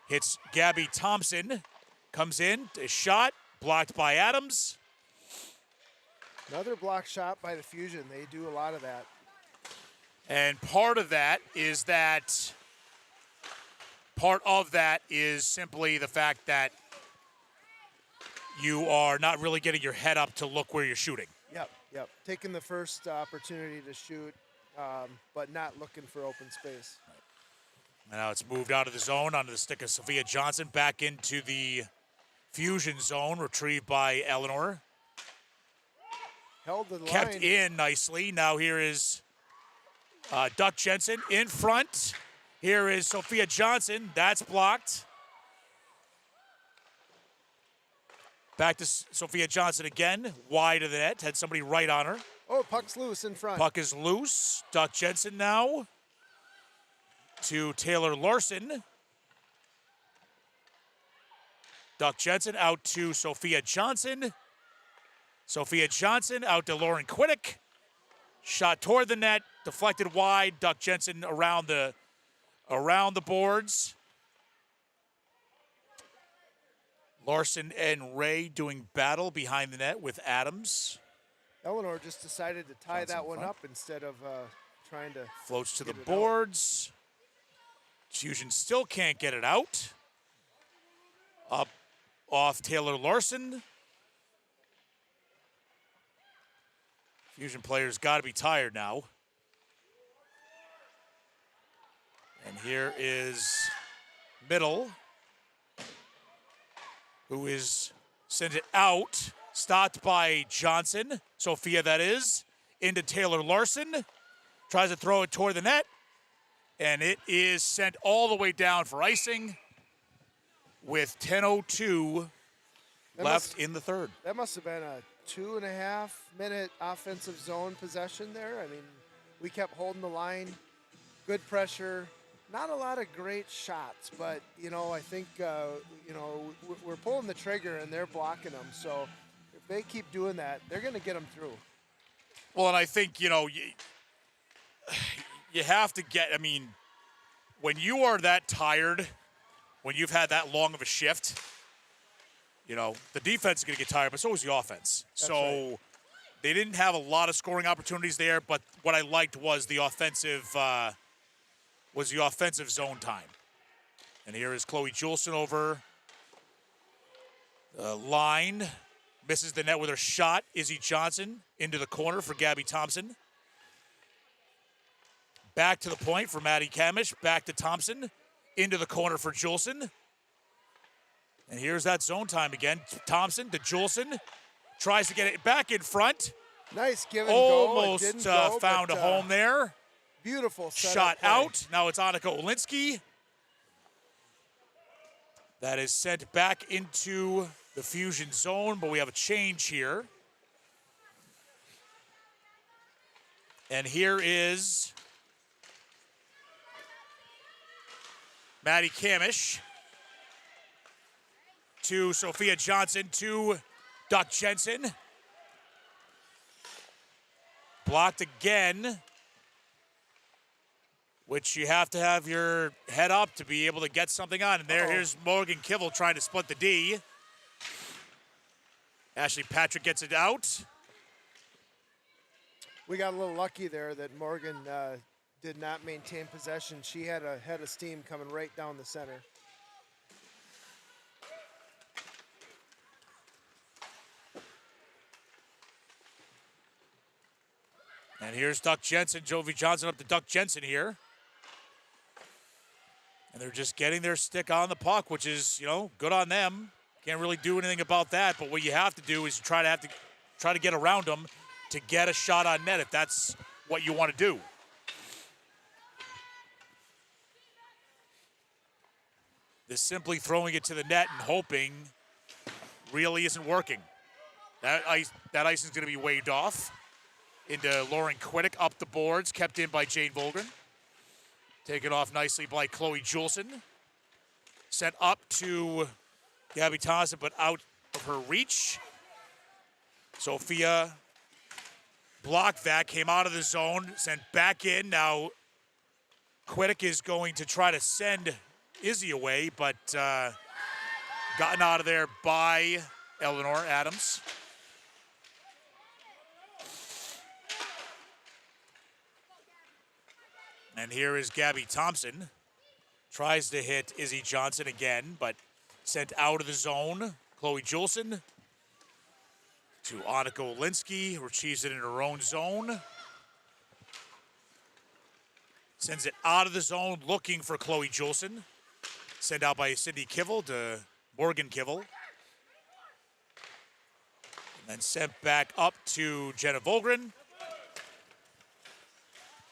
Hits Gabby Thompson. Comes in. A shot. Blocked by Adams. Another block shot by the Fusion. They do a lot of that. And part of that is simply the fact that you are not really getting your head up to look where you're shooting. Yep. Taking the first opportunity to shoot, but not looking for open space. And now it's moved out of the zone onto the stick of Sophia Johnson. Back into the Fusion zone, retrieved by Eleanor. Held the line. Kept in nicely. Now here is Duck Jensen in front. Here is Sophia Johnson. That's blocked. Back to Sophia Johnson again. Wide of the net. Had somebody right on her. Oh, puck's loose in front. Puck is loose. Duck Jensen now to Taylor Larson. Duck Jensen out to Sophia Johnson. Sophia Johnson out to Lauren Quiddick. Shot toward the net, deflected wide. Duck Jensen around the boards. Larson and Ray doing battle behind the net with Adams. Eleanor just decided to tie that one up instead of trying to floats to the boards. Fusion still can't get it out. Up off Taylor Larson. Fusion players got to be tired now. And here is Middle, who is sent it out, stopped by Johnson, Sophia that is, into Taylor Larson, tries to throw it toward the net, and it is sent all the way down for icing with 10:02 left in the third. That must have been a 2.5-minute offensive zone possession there. I mean, we kept holding the line, good pressure. Not a lot of great shots, but, you know, I think, you know, we're pulling the trigger and they're blocking them. So if they keep doing that, they're going to get them through. Well, and I think, you know, you have to get, I mean, when you are that tired, when you've had that long of a shift, you know, the defense is going to get tired, but so is the offense. That's so right. They didn't have a lot of scoring opportunities there, but what I liked was the offensive zone time. And here is Chloe Juleson over the line. Misses the net with her shot. Izzy Johnson into the corner for Gabby Thompson. Back to the point for Maddie Kamish. Back to Thompson. Into the corner for Juleson. And here's that zone time again. Thompson to Juleson. Tries to get it back in front. Nice give and go. Almost found a home there. Beautiful shot out. Now it's Annika Olinsky. That is sent back into the Fusion zone, but we have a change here. And here is Maddie Kamish to Sophia Johnson to Duck Jensen. Blocked again, which you have to have your head up to be able to get something on. And here's Morgan Kivel trying to split the D. Ashley Patrick gets it out. We got a little lucky there that Morgan did not maintain possession. She had a head of steam coming right down the center. And here's Duck Jensen. Jovi Johnson up to Duck Jensen here. And they're just getting their stick on the puck, which is, you know, good on them. Can't really do anything about that. But what you have to do is try to get around them to get a shot on net if that's what you want to do. This simply throwing it to the net and hoping really isn't working. That icing's going to be waved off. Into Lauren Quiddick up the boards, kept in by Jane Volgren. Taken off nicely by Chloe Juleson. Sent up to Gabby Thompson, but out of her reach. Sophia blocked that, came out of the zone, sent back in. Now Quiddick is going to try to send Izzy away, but gotten out of there by Eleanor Adams. And here is Gabby Thompson. Tries to hit Izzy Johnson again, but sent out of the zone. Chloe Juleson to Annika Olinsky, retrieves it in her own zone. Sends it out of the zone, looking for Chloe Juleson. Sent out by Cindy Kivel to Morgan Kivel. And then sent back up to Jenna Volgren.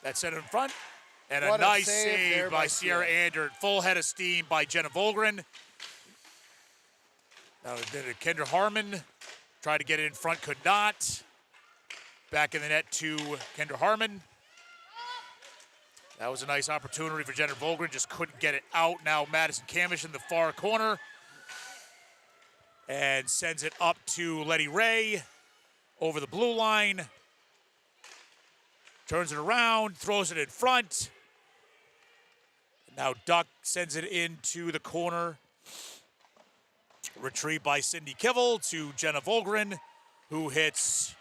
That sent it in front. And a nice save by Sierra Ander. Full head of steam by Jenna Volgren. Now Kendra Harmon tried to get it in front, could not. Back in the net to Kendra Harmon. That was a nice opportunity for Jenna Volgren, just couldn't get it out. Now Madison Kamish in the far corner. and sends it up to Letty Ray over the blue line. Turns it around, throws it in front. Now Duck sends it into the corner. Retrieved by Cindy Kivel to Jenna Volgren, who hits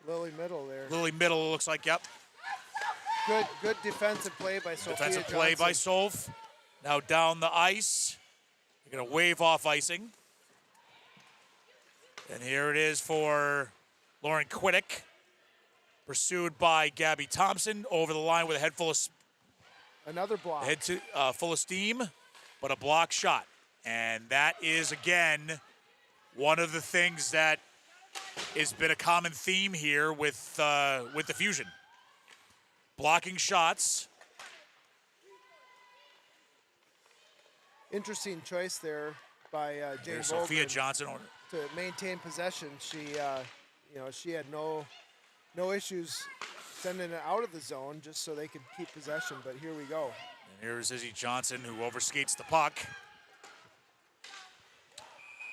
Lily Middle there. Lily Middle, looks like, yep. Good defensive play by Sophia Defensive play by Soph. Now down the ice. They're going to wave off icing. And here it is for Lauren Quiddick. Pursued by Gabby Thompson over the line with a head full of another block. Head to full of steam, but a block shot. And that is, again, one of the things that has been a common theme here with the Fusion. Blocking shots. Interesting choice there by Jane Volgren. Sophia Johnson to maintain possession. She, she had no issues sending it out of the zone just so they could keep possession. But here we go. And here's Izzy Johnson, who overskates the puck.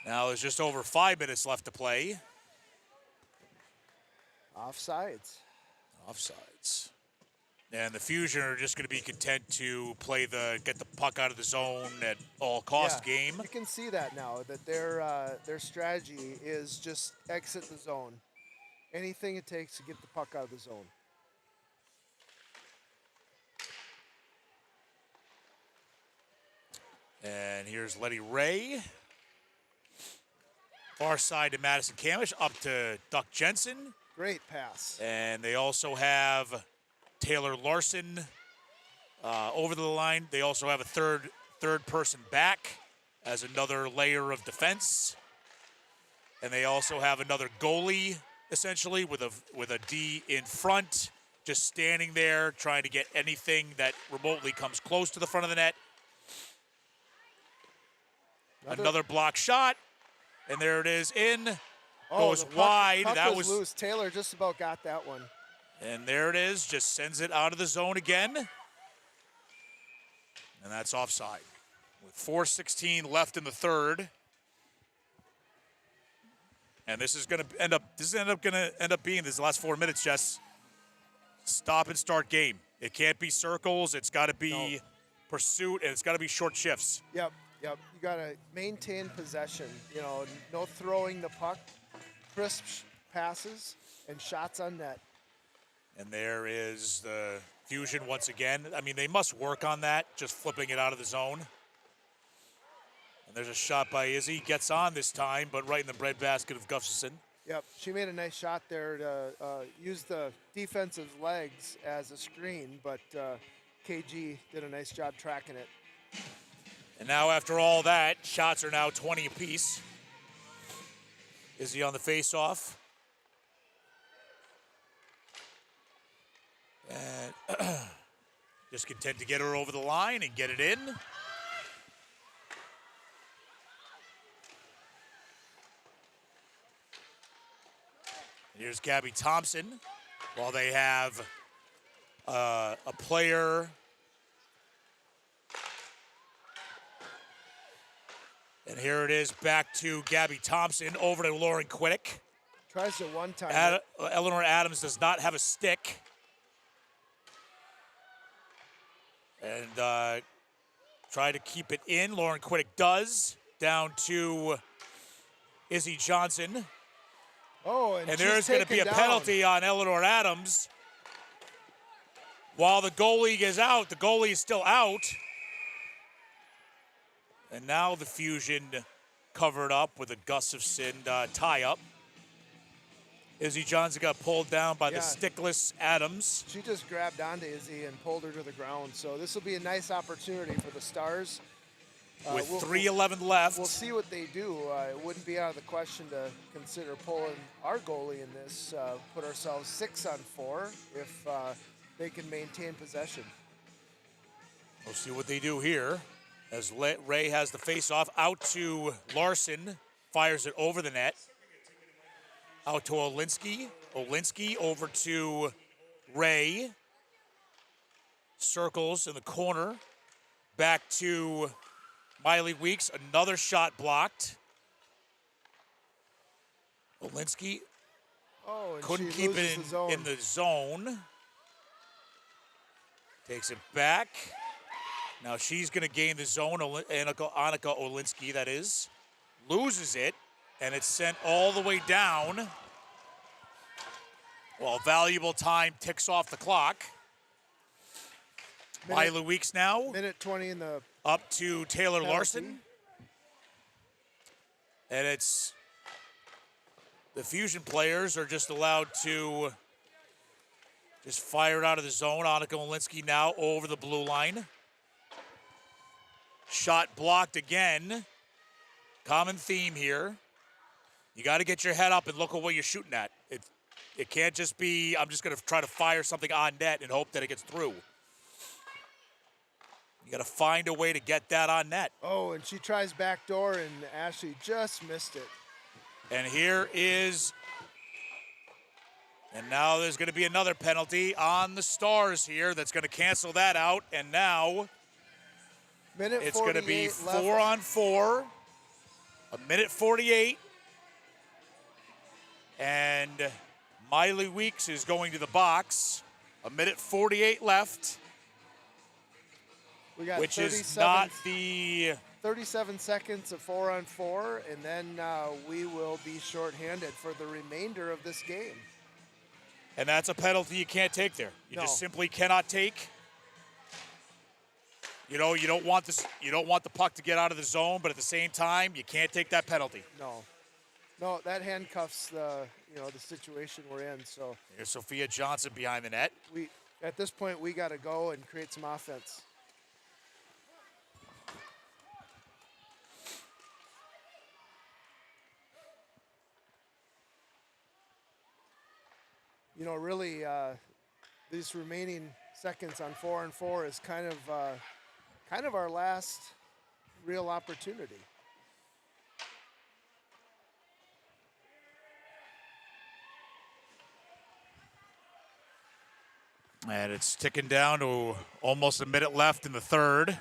Now there's just over 5 minutes left to play. Offsides. And the Fusion are just going to be content to get the puck out of the zone at all cost game. You can see that now, that their strategy is just exit the zone. Anything it takes to get the puck out of the zone. And here's Letty Ray. Far side to Madison Camish, up to Duck Jensen. Great pass. And they also have Taylor Larson over the line. They also have a third person back as another layer of defense. And they also have another goalie, essentially, with a D in front, just standing there trying to get anything that remotely comes close to the front of the net. Another block shot. And there it is in. Goes wide. Puck that was loose. Taylor just about got that one. And there it is. Just sends it out of the zone again. And that's offside. With 4:16 left in the third. And this is going to end up being this last 4 minutes, Jess. Stop and start game. It can't be circles. It's got to be pursuit, and it's got to be short shifts. Yep. You got to maintain possession. No throwing the puck, crisp passes, and shots on net. And there is the Fusion once again. I mean, they must work on that, just flipping it out of the zone. And there's a shot by Izzy. Gets on this time, but right in the breadbasket of Gustafson. Yep, she made a nice shot there to use the defensive legs as a screen, but KG did a nice job tracking it. And now after all that, shots are now 20 apiece. Izzy on the face-off. And just content to get her over the line and get it in. Here's Gabby Thompson while they have a player. And here it is back to Gabby Thompson over to Lauren Quiddick. Tries it one time. Eleanor Adams does not have a stick. And try to keep it in. Lauren Quiddick does. Down to Izzy Johnson. Oh, and there's going to be a penalty on Eleanor Adams. While the goalie is out, the goalie is still out. And now the Fusion covered up with a Gustafson tie-up. Izzy Johnson got pulled down by the stickless Adams. She just grabbed onto Izzy and pulled her to the ground. So this will be a nice opportunity for the Stars. With 3:11 left. We'll see what they do. It wouldn't be out of the question to consider pulling our goalie in this, put ourselves 6-on-4 if they can maintain possession. We'll see what they do here. As Ray has the face-off out to Larson, fires it over the net. Out to Olinsky. Olinsky over to Ray. Circles in the corner. Back to Miley Weeks. Another shot blocked. Olinsky Oh, and couldn't she keep loses it the zone. in the zone. Takes it back. Now she's going to gain the zone. Annika Olinsky, that is. Loses it, and it's sent all the way down. Well, valuable time ticks off the clock. Miley Weeks now. Minute 20 in the up to Taylor penalty. Larson. And it's the Fusion players are just allowed to just fire it out of the zone. Annika Olinsky now over the blue line. Shot blocked again. Common theme here. You got to get your head up and look at what you're shooting at. It can't just be, I'm just going to try to fire something on net and hope that it gets through. You got to find a way to get that on net. Oh, and she tries backdoor, and Ashley just missed it. And now there's going to be another penalty on the Stars here that's going to cancel that out. And now it's going to be 4-on-4, a minute 48. And Miley Weeks is going to the box, a minute 48 left. We got which is not the 37 seconds of 4-on-4, and then we will be shorthanded for the remainder of this game. And that's a penalty you can't take there. You just simply cannot take. You know, you don't want this. You don't want the puck to get out of the zone, but at the same time, you can't take that penalty. No, that handcuffs the situation we're in. So here's Sophia Johnson behind the net. At this point, we got to go and create some offense. Really, these remaining seconds on 4-on-4 is kind of our last real opportunity. And it's ticking down to almost a minute left in the third.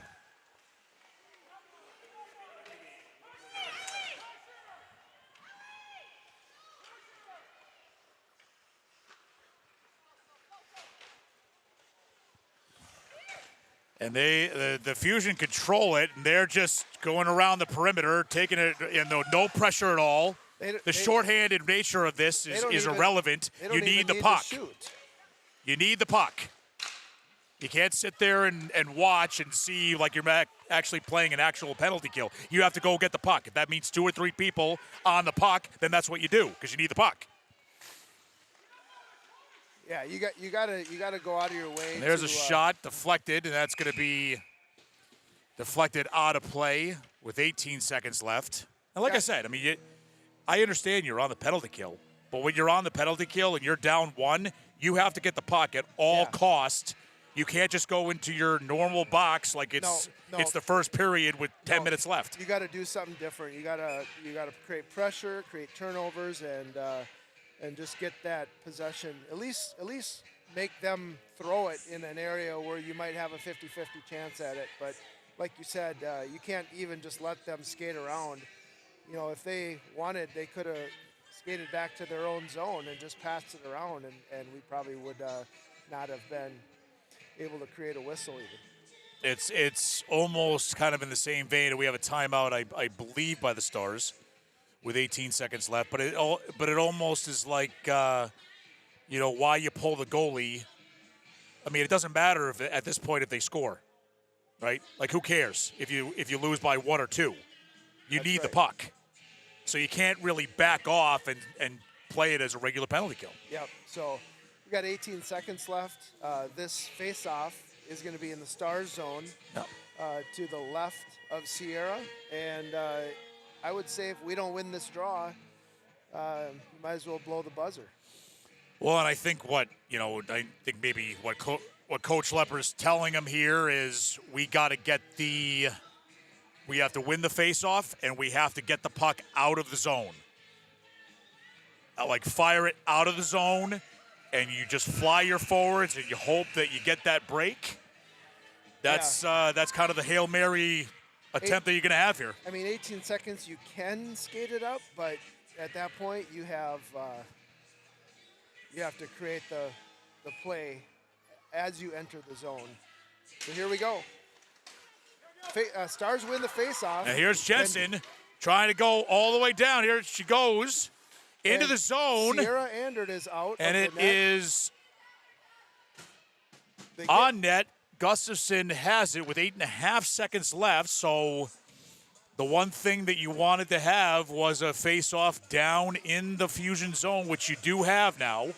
And the Fusion control it, and they're just going around the perimeter, taking it, no pressure at all. The shorthanded nature of this is irrelevant. You need the puck. You need the puck. You can't sit there and watch and see like you're actually playing an actual penalty kill. You have to go get the puck. If that means 2 or 3 people on the puck, then that's what you do, because you need the puck. Yeah, you got to go out of your way. And there's a shot deflected, and that's going to be deflected out of play with 18 seconds left. And like I said, I understand you're on the penalty kill, but when you're on the penalty kill and you're down 1, you have to get the puck at all cost. You can't just go into your normal box like it's the first period with 10 minutes left. You got to do something different. You got to create pressure, create turnovers, and just get that possession. At least make them throw it in an area where you might have a 50-50 chance at it. But like you said, you can't even just let them skate around. If they wanted, they could have skated back to their own zone and just passed it around, and we probably would not have been able to create a whistle even. It's almost kind of in the same vein. We have a timeout, I believe, by the Stars, with 18 seconds left. But it almost is like, why you pull the goalie. It doesn't matter if at this point if they score, right? Like, who cares if you lose by 1 or 2? You need the puck. So you can't really back off and play it as a regular penalty kill. Yep. So we got 18 seconds left. This face-off is going to be in the Stars zone to the left of Sierra. And I would say if we don't win this draw, you might as well blow the buzzer. Well, and I think maybe what Coach Lepper's telling him here is we got to we have to win the face-off, and we have to get the puck out of the zone. Fire it out of the zone, and you just fly your forwards, and you hope that you get that break. That's kind of the Hail Mary attempt that you're going to have here. 18 seconds, you can skate it up, but at that point, you have to create the play as you enter the zone. So here we go. Stars win the faceoff. And here's Jensen trying to go all the way down. Here she goes into the zone. Sierra Andert is out. And of it the net. is on net. Gustafson has it with 8.5 seconds left. So the one thing that you wanted to have was a face-off down in the Fusion zone, which you do have now.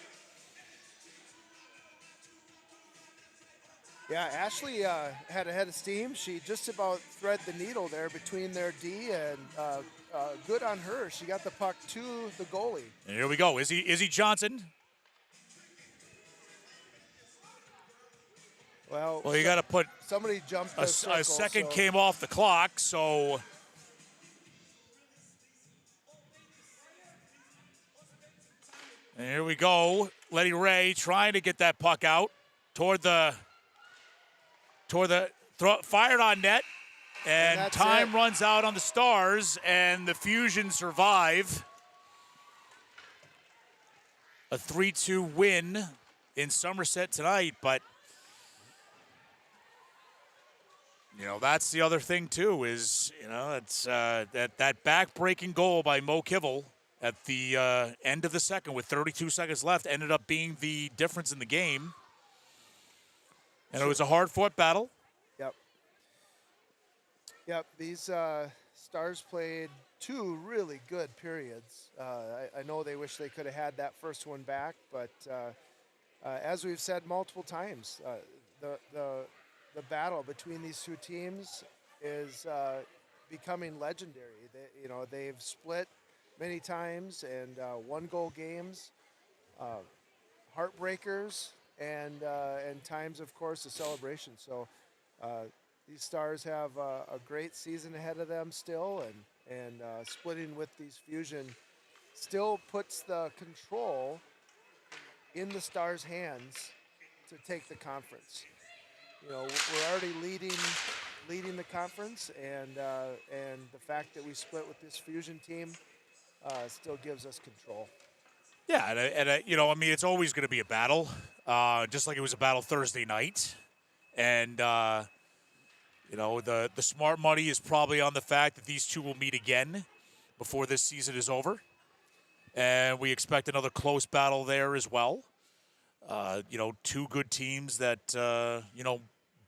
Yeah, Ashley had a head of steam. She just about thread the needle there between their D, and good on her. She got the puck to the goalie. And here we go. Izzy Johnson. Well, you got to put somebody jumped the a circle, second so. came off the clock, so and here we go. Letty Ray trying to get that puck out toward the fired on net, and time runs out on the Stars, and the Fusion survive a 3-2 win in Somerset tonight. But that's the other thing too, is it's that back-breaking goal by Mo Kivel at the end of the second with 32 seconds left ended up being the difference in the game. And it was a hard-fought battle. Yep. These Stars played 2 really good periods. I know they wish they could have had that first one back, but as we've said multiple times, the battle between these two teams is becoming legendary. They've split many times and one-goal games, heartbreakers, and times, of course, of celebration. So these Stars have a great season ahead of them still, and splitting with these Fusion still puts the control in the Stars' hands to take the conference. We're already leading the conference, and the fact that we split with this Fusion team still gives us control. Yeah, and it's always going to be a battle, just like it was a battle Thursday night. And, the smart money is probably on the fact that these two will meet again before this season is over. And we expect another close battle there as well. Two good teams that,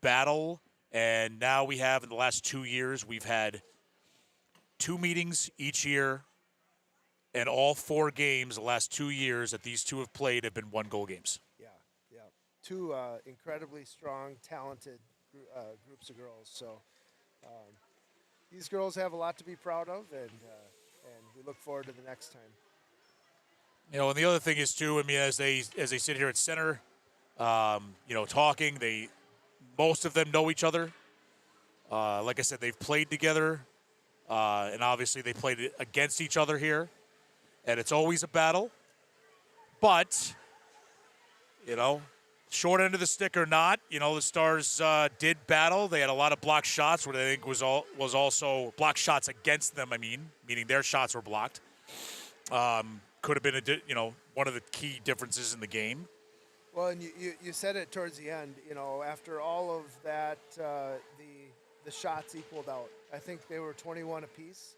battle. And now we have, in the last 2 years, we've had 2 meetings each year. And all 4 games the last 2 years that these two have played have been 1-goal games. Yeah. 2 incredibly strong, talented groups of girls. So these girls have a lot to be proud of, and we look forward to the next time. And the other thing is too, as they sit here at center, talking, most of them know each other. Like I said, they've played together, and obviously they played against each other here. And it's always a battle. But, short end of the stick or not, the Stars did battle. They had a lot of blocked shots, what I think was also blocked shots against them, meaning their shots were blocked. Could have been, one of the key differences in the game. Well, and you said it towards the end, after all of that, the shots equaled out. I think they were 21 apiece,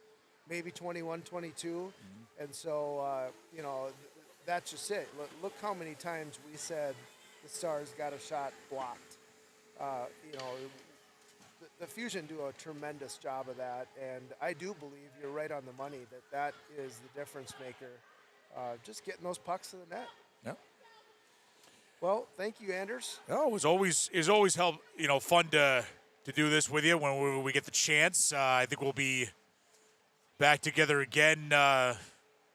maybe 21, 22. Mm-hmm. And so, that's just it. Look how many times we said the Stars got a shot blocked. The Fusion do a tremendous job of that, and I do believe you're right on the money that is the difference maker. Just getting those pucks to the net. Yep. Well, thank you, Anders. Oh, it was always fun to do this with you when we get the chance. I think we'll be back together again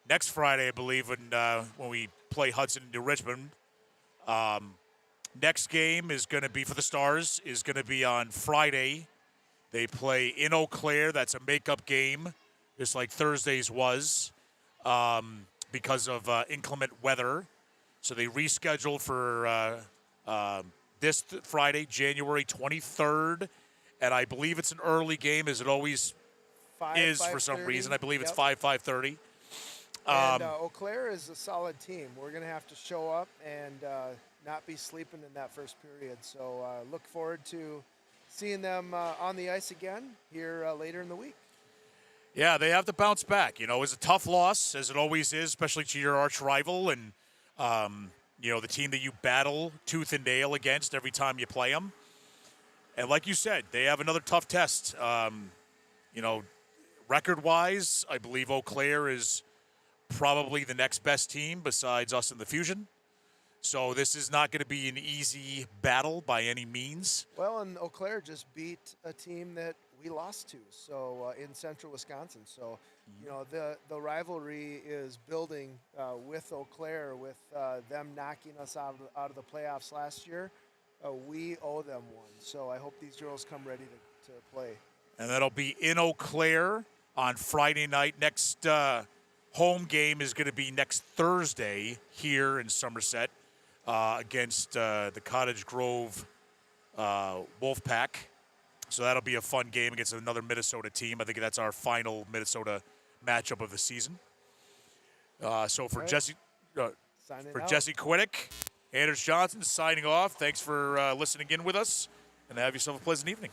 next Friday, I believe, when we play Hudson New Richmond. Next game is going to be for the Stars is going to be on Friday. They play in Eau Claire. That's a makeup game, just like Thursday's was, because of inclement weather. So they rescheduled for this Friday, January 23rd, and I believe it's an early game, as it always is for some reason. I believe it's 5:30. And Eau Claire is a solid team. We're going to have to show up and not be sleeping in that first period. So look forward to seeing them on the ice again here later in the week. Yeah, they have to bounce back. You know, it's a tough loss, as it always is, especially to your arch rival and, you know, the team that you battle tooth and nail against every time you play them. And like you said, they have another tough test. You know, record-wise, I believe Eau Claire is probably the next best team besides us in the Fusion. So this is not going to be an easy battle by any means. Well, and Eau Claire just beat a team that we lost to, so in central Wisconsin. So, you know, the rivalry is building with Eau Claire, with them knocking us out of the playoffs last year. We owe them one. So I hope these girls come ready to play. And that'll be in Eau Claire on Friday night. Next home game is going to be next Thursday here in Somerset against the Cottage Grove Wolfpack. So that'll be a fun game against another Minnesota team. I think that's our final Minnesota matchup of the season. So for Jesse Quiddick, Anders Johnson signing off. Thanks for listening in with us, and have yourself a pleasant evening.